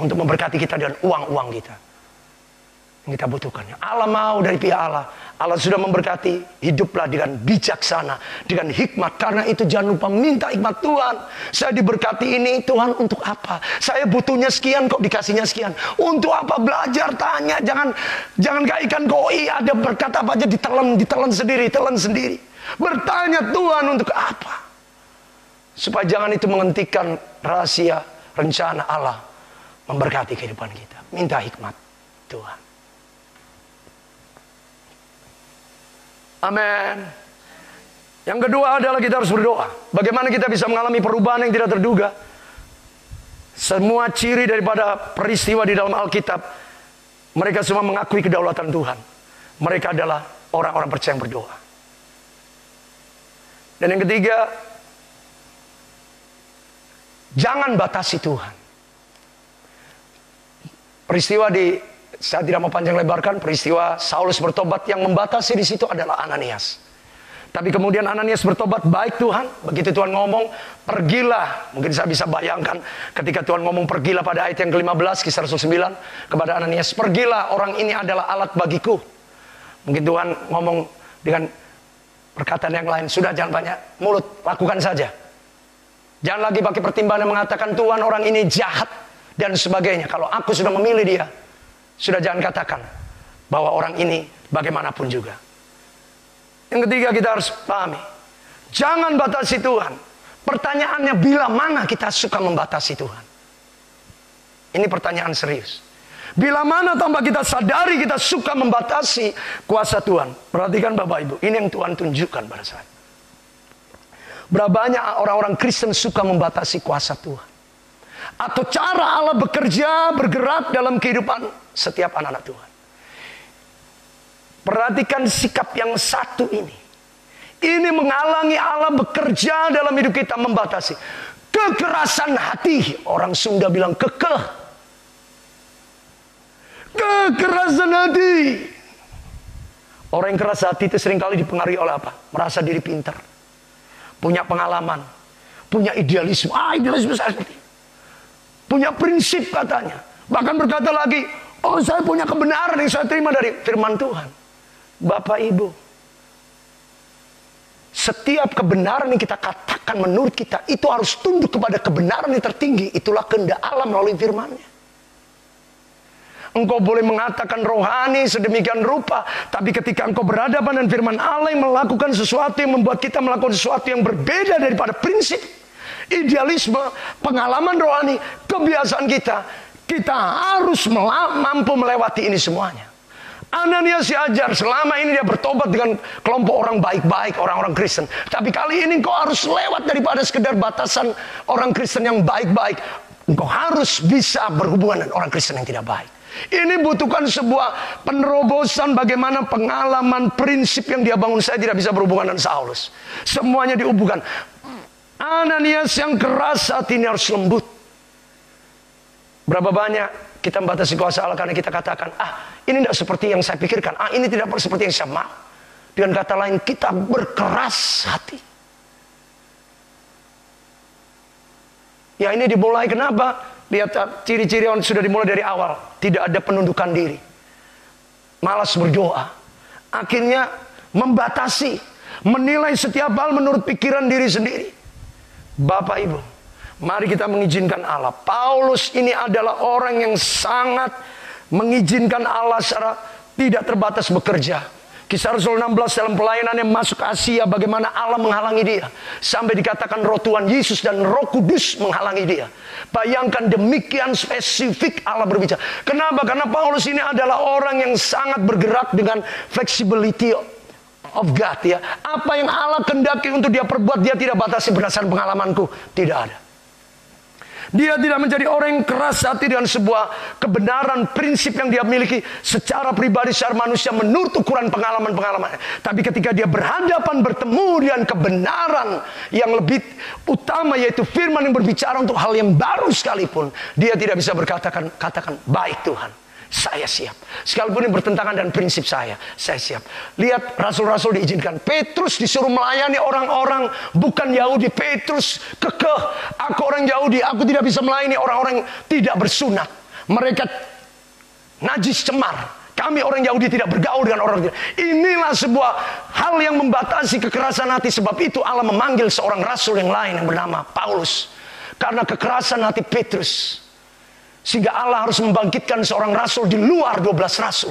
Untuk memberkati kita dengan uang-uang kita. yang kita butuhkannya. Allah mau dari pihak Allah. Allah sudah memberkati, hiduplah dengan bijaksana, dengan hikmat. Karena itu jangan lupa minta hikmat Tuhan. Saya diberkati ini, Tuhan untuk apa? Saya butuhnya sekian kok dikasihnya sekian. Untuk apa? Belajar, tanya. Jangan kayak ikan koi, ada berkata apa aja ditelan sendiri. Bertanya Tuhan untuk apa? Supaya jangan itu menghentikan rahasia, rencana Allah memberkati kehidupan kita. Minta hikmat Tuhan. Amin. Yang kedua adalah kita harus berdoa. Bagaimana kita bisa mengalami perubahan yang tidak terduga? Semua ciri daripada peristiwa di dalam Alkitab, mereka semua mengakui kedaulatan Tuhan. Mereka adalah orang-orang percaya yang berdoa. Dan yang ketiga, jangan batasi Tuhan. Peristiwa saya tidak mau panjang lebarkan, peristiwa Saulus bertobat, yang membatasi di situ adalah Ananias. Tapi kemudian Ananias bertobat, baik Tuhan, begitu Tuhan ngomong, pergilah. Mungkin saya bisa bayangkan ketika Tuhan ngomong pergilah pada ayat yang ke-15, Kisah Rasul 9, kepada Ananias, pergilah, orang ini adalah alat bagiku. Mungkin Tuhan ngomong dengan perkataan yang lain, sudah jangan banyak mulut, lakukan saja. Jangan lagi pakai pertimbangan yang mengatakan Tuhan orang ini jahat dan sebagainya. Kalau aku sudah memilih dia, sudah jangan katakan bahwa orang ini bagaimanapun juga. Yang ketiga kita harus pahami, jangan batasi Tuhan. Pertanyaannya, bila mana kita suka membatasi Tuhan? Ini pertanyaan serius. Bila mana tanpa kita sadari kita suka membatasi kuasa Tuhan? Perhatikan Bapak Ibu, ini yang Tuhan tunjukkan pada saya. Berapa banyak orang-orang Kristen suka membatasi kuasa Tuhan? Atau cara Allah bekerja, bergerak dalam kehidupan setiap anak-anak Tuhan. Perhatikan sikap yang satu ini. Ini menghalangi Allah bekerja dalam hidup kita, membatasi. Kekerasan hati, orang Sunda bilang kekeh. Kekerasan hati. Orang yang keras hati itu seringkali dipengaruhi oleh apa? Merasa diri pintar, punya pengalaman, punya idealisme. Idealisme saya seperti ini. Punya prinsip katanya. Bahkan berkata lagi, oh saya punya kebenaran yang saya terima dari firman Tuhan. Bapak Ibu, setiap kebenaran yang kita katakan menurut kita, itu harus tunduk kepada kebenaran yang tertinggi. Itulah kehendak Allah melalui firman-Nya. Engkau boleh mengatakan rohani sedemikian rupa, tapi ketika engkau berhadapan dengan firman Allah yang melakukan sesuatu yang membuat kita melakukan sesuatu yang berbeda daripada prinsip, idealisme, pengalaman rohani, kebiasaan kita, kita harus mampu melewati ini semuanya. Ananias diajar, selama ini dia bertobat dengan kelompok orang baik-baik, orang-orang Kristen. Tapi kali ini engkau harus lewat daripada sekedar batasan orang Kristen yang baik-baik. Engkau harus bisa berhubungan dengan orang Kristen yang tidak baik. Ini butuhkan sebuah penerobosan bagaimana pengalaman prinsip yang dia bangun. Saya tidak bisa berhubungan dengan Saulus. Semuanya dihubungkan. Ananias yang keras hati ini harus lembut. Berapa banyak kita membatasi kuasa Allah karena kita katakan, ini tidak seperti yang saya pikirkan, ini tidak seperti yang saya mau. Dengan kata lain, kita berkeras hati. Ya ini dimulai kenapa? Lihat ciri-ciri yang sudah dimulai dari awal. Tidak ada penundukan diri, malas berdoa, akhirnya membatasi, menilai setiap hal menurut pikiran diri sendiri. Bapak Ibu, mari kita mengizinkan Allah. Paulus ini adalah orang yang sangat mengizinkan Allah secara tidak terbatas bekerja. Kisah Rasul 16 dalam pelayanannya masuk ke Asia, bagaimana Allah menghalangi dia. Sampai dikatakan roh Tuhan Yesus dan roh kudus menghalangi dia. Bayangkan demikian spesifik Allah berbicara. Kenapa? Karena Paulus ini adalah orang yang sangat bergerak dengan flexibility of God, ya. Apa yang Allah kehendaki untuk dia perbuat, dia tidak batasi berdasarkan pengalamanku. Tidak ada. Dia tidak menjadi orang yang keras hati dengan sebuah kebenaran, prinsip yang dia miliki secara pribadi, secara manusia, menurut ukuran pengalaman-pengalamannya. Tapi ketika dia berhadapan, bertemu dengan kebenaran yang lebih utama, yaitu firman yang berbicara untuk hal yang baru sekalipun, dia tidak bisa katakan, baik Tuhan, saya siap. Sekalipun ini bertentangan dengan prinsip saya siap. Lihat rasul-rasul diizinkan. Petrus disuruh melayani orang-orang bukan Yahudi. Petrus kekeh, aku orang Yahudi, aku tidak bisa melayani orang-orang yang tidak bersunat. Mereka najis cemar. Kami orang Yahudi tidak bergaul dengan orang tidak. Inilah sebuah hal yang membatasi kekerasan hati. Sebab itu Allah memanggil seorang rasul yang lain yang bernama Paulus. Karena kekerasan hati Petrus. Sehingga Allah harus membangkitkan seorang rasul di luar 12 rasul.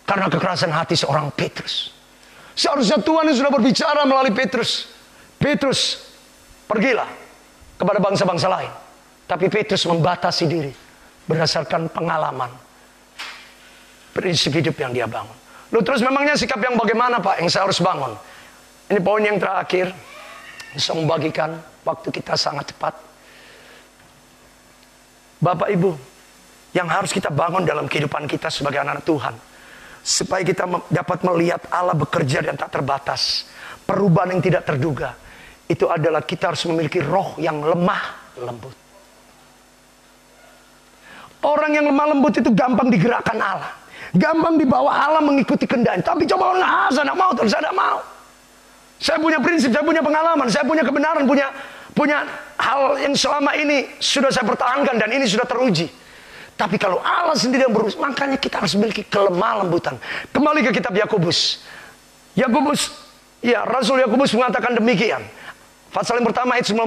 Karena kekerasan hati seorang Petrus. Seharusnya Tuhan yang sudah berbicara melalui Petrus. Petrus, pergilah kepada bangsa-bangsa lain. Tapi Petrus membatasi diri berdasarkan pengalaman, prinsip hidup yang dia bangun. Lalu terus memangnya sikap yang bagaimana Pak yang saya harus bangun? Ini poin yang terakhir. Bisa membagikan waktu kita sangat cepat. Bapak Ibu, yang harus kita bangun dalam kehidupan kita sebagai anak Tuhan. Supaya kita dapat melihat Allah bekerja dan tak terbatas. Perubahan yang tidak terduga. Itu adalah kita harus memiliki roh yang lemah lembut. Orang yang lemah lembut itu gampang digerakkan Allah. Gampang dibawa Allah mengikuti kendali. Tapi coba orang, saya tidak mau, saya tidak mau. Saya punya prinsip, saya punya pengalaman, saya punya kebenaran, punya hal yang selama ini sudah saya pertahankan dan ini sudah teruji. Tapi kalau Allah sendiri yang berusaha, makanya kita harus memiliki kelemah lembutan. Kembali ke kitab Yakobus. Rasul Yakobus mengatakan demikian. Pasal yang pertama ayat 19.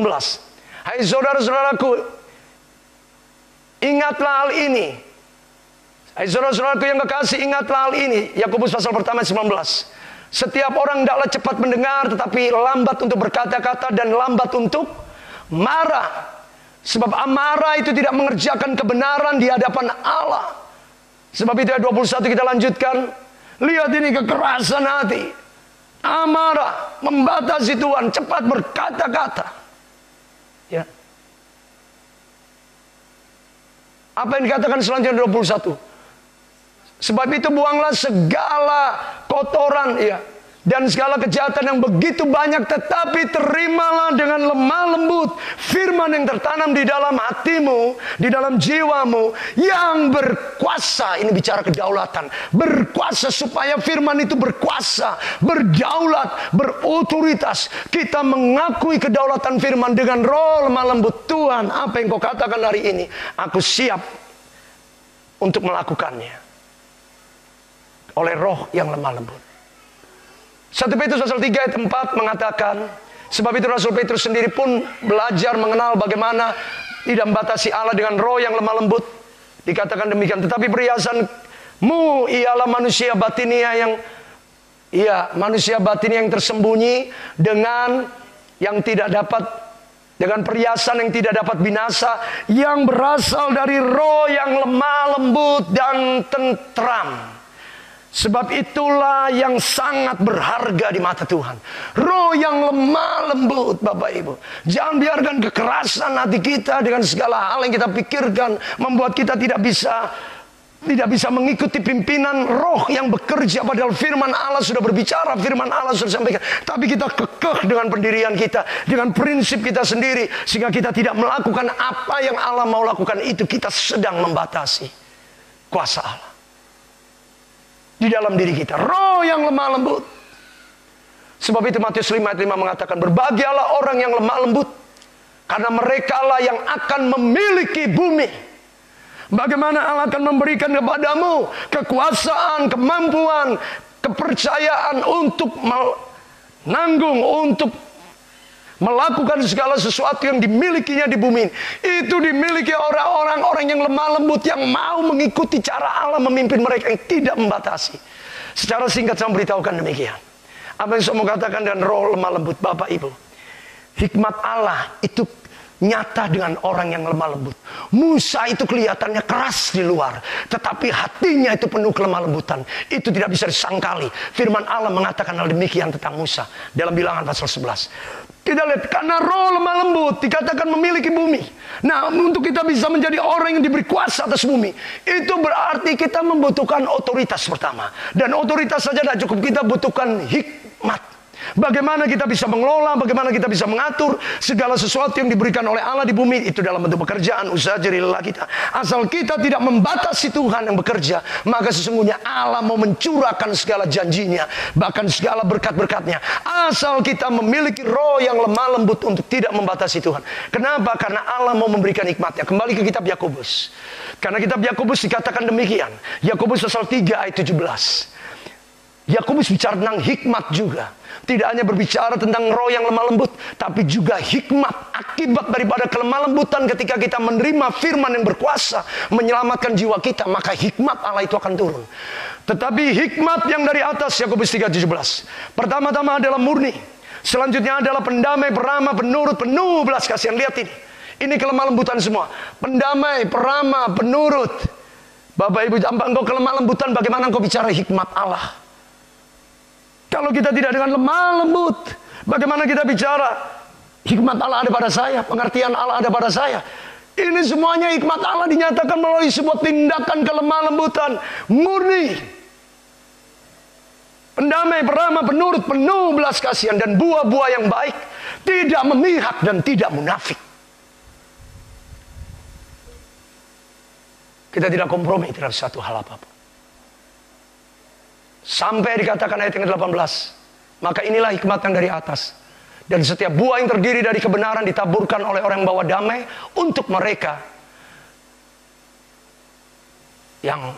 Hai saudara-saudaraku, ingatlah hal ini. Hai saudara-saudaraku yang kekasih, ingatlah hal ini. Yakobus pasal pertama ayat 19. Setiap orang tidaklah cepat mendengar, tetapi lambat untuk berkata-kata dan lambat untuk marah. Sebab amarah itu tidak mengerjakan kebenaran di hadapan Allah. Sebab itu ayat 21 kita lanjutkan. Lihat ini kekerasan hati. Amarah, membatasi Tuhan, cepat berkata-kata. Ya. Apa yang dikatakan selanjutnya 21? Sebab itu buanglah segala kotoran dan segala kejahatan yang begitu banyak, tetapi terimalah dengan lemah lembut firman yang tertanam di dalam hatimu, di dalam jiwamu, yang berkuasa. Ini bicara kedaulatan. Berkuasa, supaya firman itu berkuasa, berdaulat, berotoritas. Kita mengakui kedaulatan firman dengan roh lemah lembut. Tuhan, apa yang kau katakan hari ini, aku siap untuk melakukannya. Oleh roh yang lemah lembut. 1 Petrus pasal 3 ayat 4 mengatakan, sebab itu Rasul Petrus sendiri pun belajar mengenal bagaimana tidak membatasi Allah dengan roh yang lemah lembut. Dikatakan demikian, tetapi perhiasanmu ialah manusia batinia yang tersembunyi dengan yang tidak dapat, dengan perhiasan yang tidak dapat binasa, yang berasal dari roh yang lemah lembut dan tentram. Sebab itulah yang sangat berharga di mata Tuhan. Roh yang lemah lembut, Bapak Ibu. Jangan biarkan kekerasan hati kita dengan segala hal yang kita pikirkan membuat kita tidak bisa mengikuti pimpinan roh yang bekerja. Padahal firman Allah sudah berbicara, firman Allah sudah sampaikan. Tapi kita kekeh dengan pendirian kita, dengan prinsip kita sendiri, sehingga kita tidak melakukan apa yang Allah mau lakukan. Itu kita sedang membatasi kuasa Allah di dalam diri kita. Roh yang lemah lembut. Sebab itu Matius 5 ayat 5 mengatakan, berbahagialah orang yang lemah lembut, karena merekalah yang akan memiliki bumi. Bagaimana Allah akan memberikan kepadamu kekuasaan, kemampuan, kepercayaan untuk menanggung, untuk melakukan segala sesuatu yang dimilikinya di bumi ini. Itu dimiliki orang-orang yang lemah lembut, yang mau mengikuti cara Allah memimpin mereka, yang tidak membatasi. Secara singkat saya memberitahukan demikian. Apa yang saya mau katakan dengan roh lemah lembut, Bapak Ibu, hikmat Allah itu nyata dengan orang yang lemah lembut. Musa itu kelihatannya keras di luar, tetapi hatinya itu penuh kelemah lembutan. Itu tidak bisa disangkali. Firman Allah mengatakan hal demikian tentang Musa dalam Bilangan pasal 11. Kita lihat, karena roh lemah lembut dikatakan memiliki bumi. Nah, untuk kita bisa menjadi orang yang diberi kuasa atas bumi, itu berarti kita membutuhkan otoritas pertama. Dan otoritas saja tidak cukup, kita butuhkan hikmat. Bagaimana kita bisa mengelola, bagaimana kita bisa mengatur segala sesuatu yang diberikan oleh Allah di bumi. Itu dalam bentuk pekerjaan, usaha, jerih lelah kita. Asal kita tidak membatasi Tuhan yang bekerja, maka sesungguhnya Allah mau mencurahkan segala janjinya, bahkan segala berkat-berkatnya. Asal kita memiliki roh yang lemah lembut untuk tidak membatasi Tuhan. Kenapa? Karena Allah mau memberikan hikmatnya. Kembali ke kitab Yakobus. Karena kitab Yakobus dikatakan demikian. Yakobus pasal 3 ayat 17. Yakobus bicara tentang hikmat juga. Tidak hanya berbicara tentang roh yang lemah lembut, tapi juga hikmat akibat daripada kelemah lembutan ketika kita menerima firman yang berkuasa menyelamatkan jiwa kita, maka hikmat Allah itu akan turun. Tetapi hikmat yang dari atas, Yakobus 3:17, pertama-tama adalah murni, selanjutnya adalah pendamai, peramah, penurut, penuh belas kasihan. Lihat ini. Ini kelemah lembutan semua. Pendamai, peramah, penurut. Bapak Ibu, engkau kelemah lembutan, bagaimana engkau bicara hikmat Allah? Kalau kita tidak dengan lemah lembut, bagaimana kita bicara hikmat Allah ada pada saya, pengertian Allah ada pada saya? Ini semuanya hikmat Allah dinyatakan melalui sebuah tindakan kelemah lembutan, murni, pendamai, peramah, penurut, penuh belas kasihan, dan buah-buah yang baik, tidak memihak dan tidak munafik. Kita tidak kompromi terhadap satu hal apapun. Sampai dikatakan ayat yang ke-18. Maka inilah hikmat yang dari atas. Dan setiap buah yang terdiri dari kebenaran ditaburkan oleh orang yang bawa damai untuk mereka yang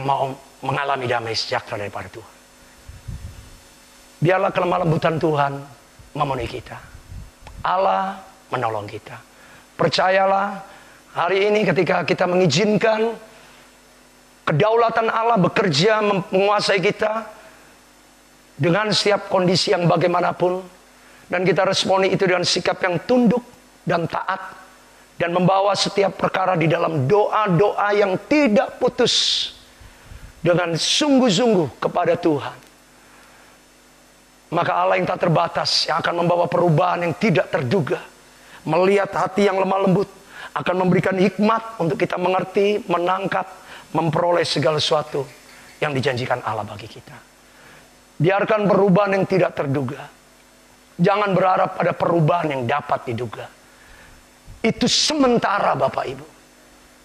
mau mengalami damai sejahtera daripada Tuhan. Biarlah kelemah lembutan Tuhan memenuhi kita. Allah menolong kita. Percayalah, hari ini ketika kita mengizinkan kedaulatan Allah bekerja menguasai kita dengan setiap kondisi yang bagaimanapun, dan kita responi itu dengan sikap yang tunduk dan taat, dan membawa setiap perkara di dalam doa-doa yang tidak putus dengan sungguh-sungguh kepada Tuhan, maka Allah yang tak terbatas yang akan membawa perubahan yang tidak terduga, melihat hati yang lemah lembut, akan memberikan hikmat untuk kita mengerti, menangkap, memperoleh segala sesuatu yang dijanjikan Allah bagi kita. Biarkan perubahan yang tidak terduga. Jangan berharap pada perubahan yang dapat diduga. Itu sementara, Bapak Ibu.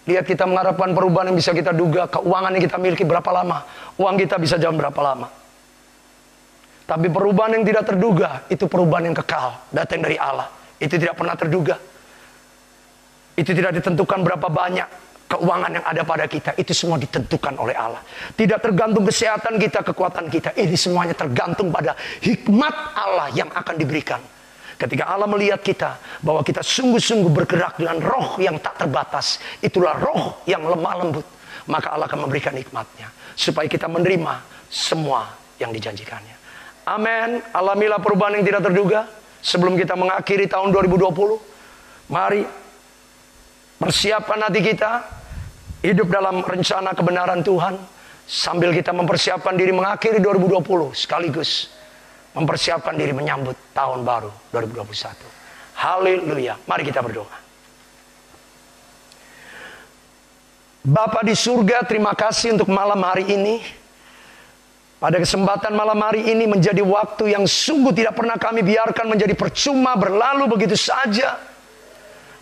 Lihat, kita mengharapkan perubahan yang bisa kita duga. Keuangan yang kita miliki berapa lama, uang kita bisa jalan berapa lama. Tapi perubahan yang tidak terduga, itu perubahan yang kekal, datang dari Allah. Itu tidak pernah terduga. Itu tidak ditentukan berapa banyak keuangan yang ada pada kita, itu semua ditentukan oleh Allah. Tidak tergantung kesehatan kita, kekuatan kita. Ini semuanya tergantung pada hikmat Allah yang akan diberikan. Ketika Allah melihat kita, bahwa kita sungguh-sungguh bergerak dengan roh yang tak terbatas, itulah roh yang lemah lembut, maka Allah akan memberikan hikmatnya, supaya kita menerima semua yang dijanjikannya. Amin. Alamilah perubahan yang tidak terduga. Sebelum kita mengakhiri tahun 2020, mari persiapkan hati kita hidup dalam rencana kebenaran Tuhan, sambil kita mempersiapkan diri mengakhiri 2020 sekaligus mempersiapkan diri menyambut tahun baru 2021. Haleluya. Mari kita berdoa. Bapa di surga, terima kasih untuk malam hari ini. Pada kesempatan malam hari ini menjadi waktu yang sungguh tidak pernah kami biarkan menjadi percuma, berlalu begitu saja.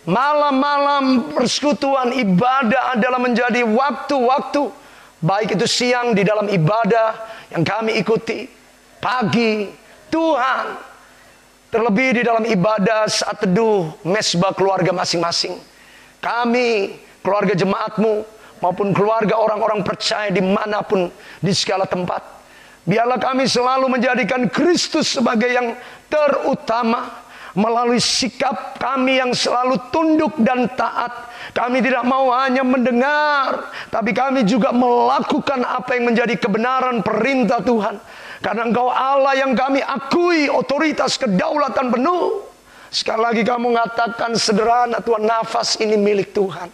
Malam-malam persekutuan ibadah adalah menjadi waktu-waktu, baik itu siang di dalam ibadah yang kami ikuti, pagi, Tuhan, terlebih di dalam ibadah saat teduh mesbah keluarga masing-masing. Kami, keluarga jemaatmu, maupun keluarga orang-orang percaya dimanapun, di segala tempat, biarlah kami selalu menjadikan Kristus sebagai yang terutama. Melalui sikap kami yang selalu tunduk dan taat, kami tidak mau hanya mendengar, tapi kami juga melakukan apa yang menjadi kebenaran perintah Tuhan. Karena Engkau Allah yang kami akui otoritas kedaulatan penuh. Sekali lagi kamu mengatakan sederhana, Tuhan, nafas ini milik Tuhan.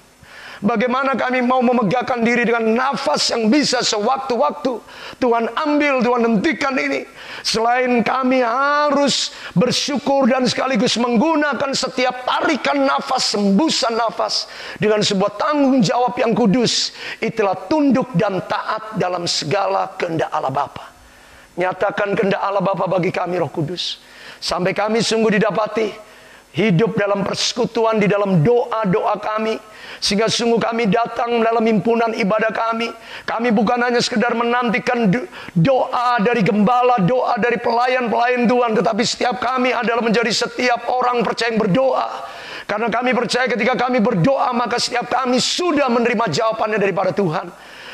Bagaimana kami mau memegahkan diri dengan nafas yang bisa sewaktu-waktu Tuhan ambil, Tuhan hentikan ini. Selain kami harus bersyukur dan sekaligus menggunakan setiap tarikan nafas, hembusan nafas dengan sebuah tanggung jawab yang kudus. Itulah tunduk dan taat dalam segala kehendak Allah Bapa. Nyatakan kehendak Allah Bapa bagi kami, Roh Kudus. Sampai kami sungguh didapati hidup dalam persekutuan di dalam doa-doa kami. Sehingga sungguh kami datang dalam himpunan ibadah kami. Kami bukan hanya sekedar menantikan doa dari gembala, doa dari pelayan-pelayan Tuhan. Tetapi setiap kami adalah menjadi setiap orang percaya yang berdoa. Karena kami percaya ketika kami berdoa, maka setiap kami sudah menerima jawabannya daripada Tuhan.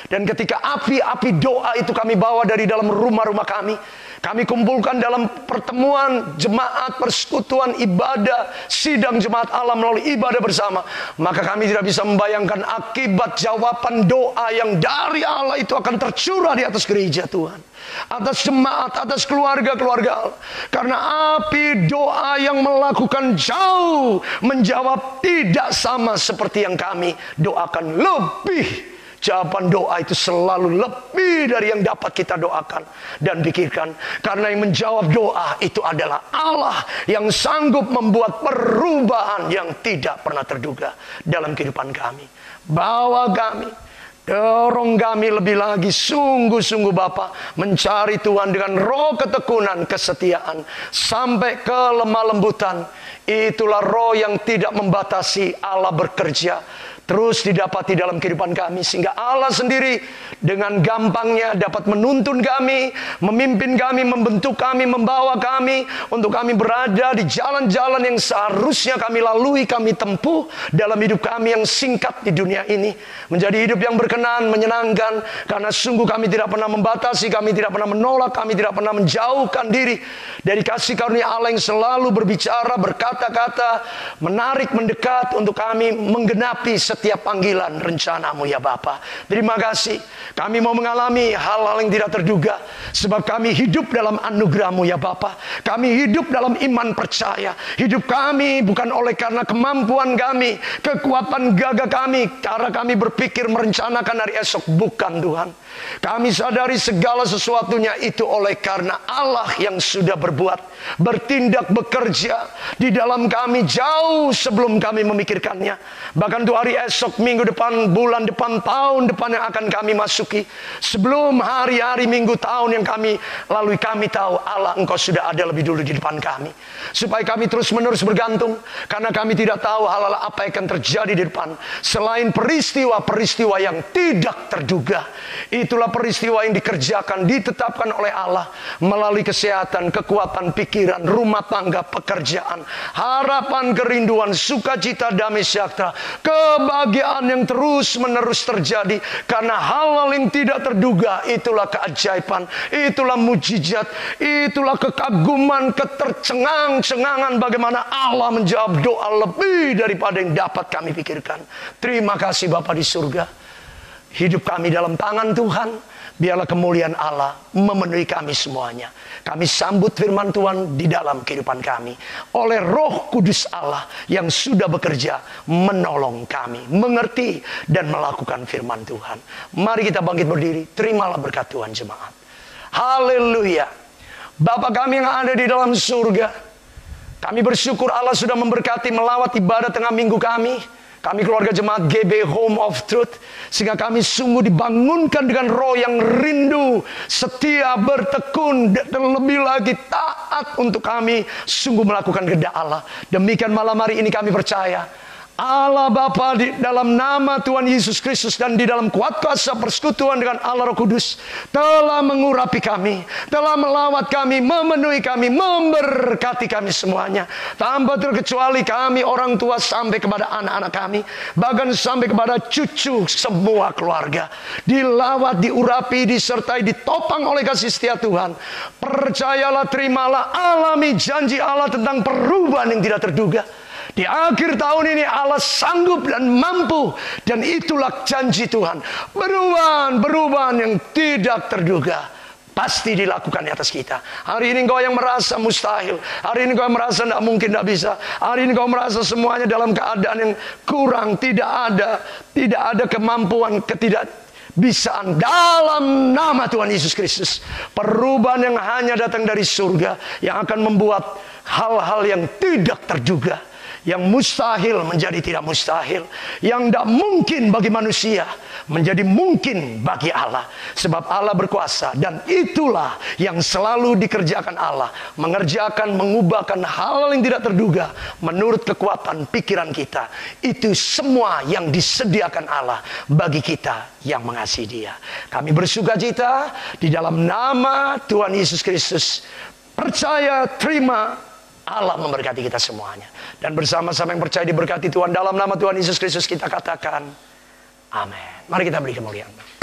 Dan ketika api-api doa itu kami bawa dari dalam rumah-rumah kami, kami kumpulkan dalam pertemuan jemaat, persekutuan, ibadah, sidang jemaat Allah melalui ibadah bersama, maka kami tidak bisa membayangkan akibat jawaban doa yang dari Allah itu akan tercurah di atas gereja Tuhan, atas jemaat, atas keluarga-keluarga Allah. Karena api doa yang melakukan jauh menjawab tidak sama seperti yang kami doakan, lebih. Jawaban doa itu selalu lebih dari yang dapat kita doakan dan pikirkan. Karena yang menjawab doa itu adalah Allah yang sanggup membuat perubahan yang tidak pernah terduga dalam kehidupan kami. Bawa kami, dorong kami lebih lagi sungguh-sungguh Bapa mencari Tuhan dengan roh ketekunan, kesetiaan sampai ke lemah lembutan. Itulah roh yang tidak membatasi Allah bekerja terus didapati dalam kehidupan kami. Sehingga Allah sendiri dengan gampangnya dapat menuntun kami, memimpin kami, membentuk kami, membawa kami untuk kami berada di jalan-jalan yang seharusnya kami lalui, kami tempuh dalam hidup kami yang singkat di dunia ini. Menjadi hidup yang berkenan, menyenangkan. Karena sungguh kami tidak pernah membatasi, kami tidak pernah menolak, kami tidak pernah menjauhkan diri dari kasih karunia Allah yang selalu berbicara, berkata-kata, menarik, mendekat untuk kami menggenapi setiap panggilan rencanamu ya Bapa. Terima kasih. Kami mau mengalami hal-hal yang tidak terduga. Sebab kami hidup dalam anugerahmu ya Bapa. Kami hidup dalam iman percaya. Hidup kami bukan oleh karena kemampuan kami, kekuatan gagah kami, cara kami berpikir merencanakan hari esok. Bukan Tuhan. Kami sadari segala sesuatunya itu oleh karena Allah yang sudah berbuat, bertindak, bekerja di dalam kami jauh sebelum kami memikirkannya. Bahkan tuh hari esok, minggu depan, bulan depan, tahun depan yang akan kami masuki, sebelum hari-hari, minggu, tahun yang kami lalui, kami tahu Allah Engkau sudah ada lebih dulu di depan kami. Supaya kami terus-menerus bergantung, karena kami tidak tahu hal-hal apa yang akan terjadi di depan selain peristiwa-peristiwa yang tidak terduga. Itulah peristiwa yang dikerjakan, ditetapkan oleh Allah melalui kesehatan, kekuatan pikiran, rumah tangga, pekerjaan, harapan, kerinduan, sukacita, damai sejahtera, kebahagiaan yang terus-menerus terjadi. Karena hal-hal yang tidak terduga, itulah keajaiban, itulah mujizat, itulah kekaguman, ketercengang-cengangan bagaimana Allah menjawab doa lebih daripada yang dapat kami pikirkan. Terima kasih Bapa di surga. Hidup kami dalam tangan Tuhan. Biarlah kemuliaan Allah memenuhi kami semuanya. Kami sambut firman Tuhan di dalam kehidupan kami oleh Roh Kudus Allah yang sudah bekerja menolong kami mengerti dan melakukan firman Tuhan. Mari kita bangkit berdiri. Terimalah berkat Tuhan jemaat. Haleluya. Bapa kami yang ada di dalam surga, kami bersyukur Allah sudah memberkati melawat ibadah tengah minggu kami. Kami keluarga jemaat GB Home of Truth, sehingga kami sungguh dibangunkan dengan roh yang rindu, setia, bertekun, dan lebih lagi taat untuk kami sungguh melakukan kehendak Allah. Demikian malam hari ini kami percaya Allah Bapa di dalam nama Tuhan Yesus Kristus dan di dalam kuat kuasa persekutuan dengan Allah Roh Kudus telah mengurapi kami, telah melawat kami, memenuhi kami, memberkati kami semuanya. Tanpa terkecuali kami orang tua sampai kepada anak-anak kami, bahkan sampai kepada cucu semua keluarga. Dilawat, diurapi, disertai, ditopang oleh kasih setia Tuhan. Percayalah, terimalah, alami janji Allah tentang perubahan yang tidak terduga. Di akhir tahun ini Allah sanggup dan mampu. Dan itulah janji Tuhan. Perubahan yang tidak terduga pasti dilakukan di atas kita. Hari ini engkau yang merasa mustahil. Hari ini engkau yang merasa tidak mungkin, tidak bisa. Hari ini engkau merasa semuanya dalam keadaan yang kurang. Tidak ada kemampuan, ketidakbisaan. Dalam nama Tuhan Yesus Kristus, perubahan yang hanya datang dari surga, yang akan membuat hal-hal yang tidak terduga, Yang mustahil menjadi tidak mustahil. Yang tidak mungkin bagi manusia menjadi mungkin bagi Allah. Sebab Allah berkuasa. Dan itulah yang selalu dikerjakan Allah. Mengerjakan, mengubahkan hal yang tidak terduga menurut kekuatan pikiran kita. Itu semua yang disediakan Allah bagi kita yang mengasihi Dia. Kami bersuka cita di dalam nama Tuhan Yesus Kristus. Percaya, terima, Allah memberkati kita semuanya. Dan bersama-sama yang percaya diberkati Tuhan dalam nama Tuhan Yesus Kristus kita katakan amin. Mari kita beri kemuliaan.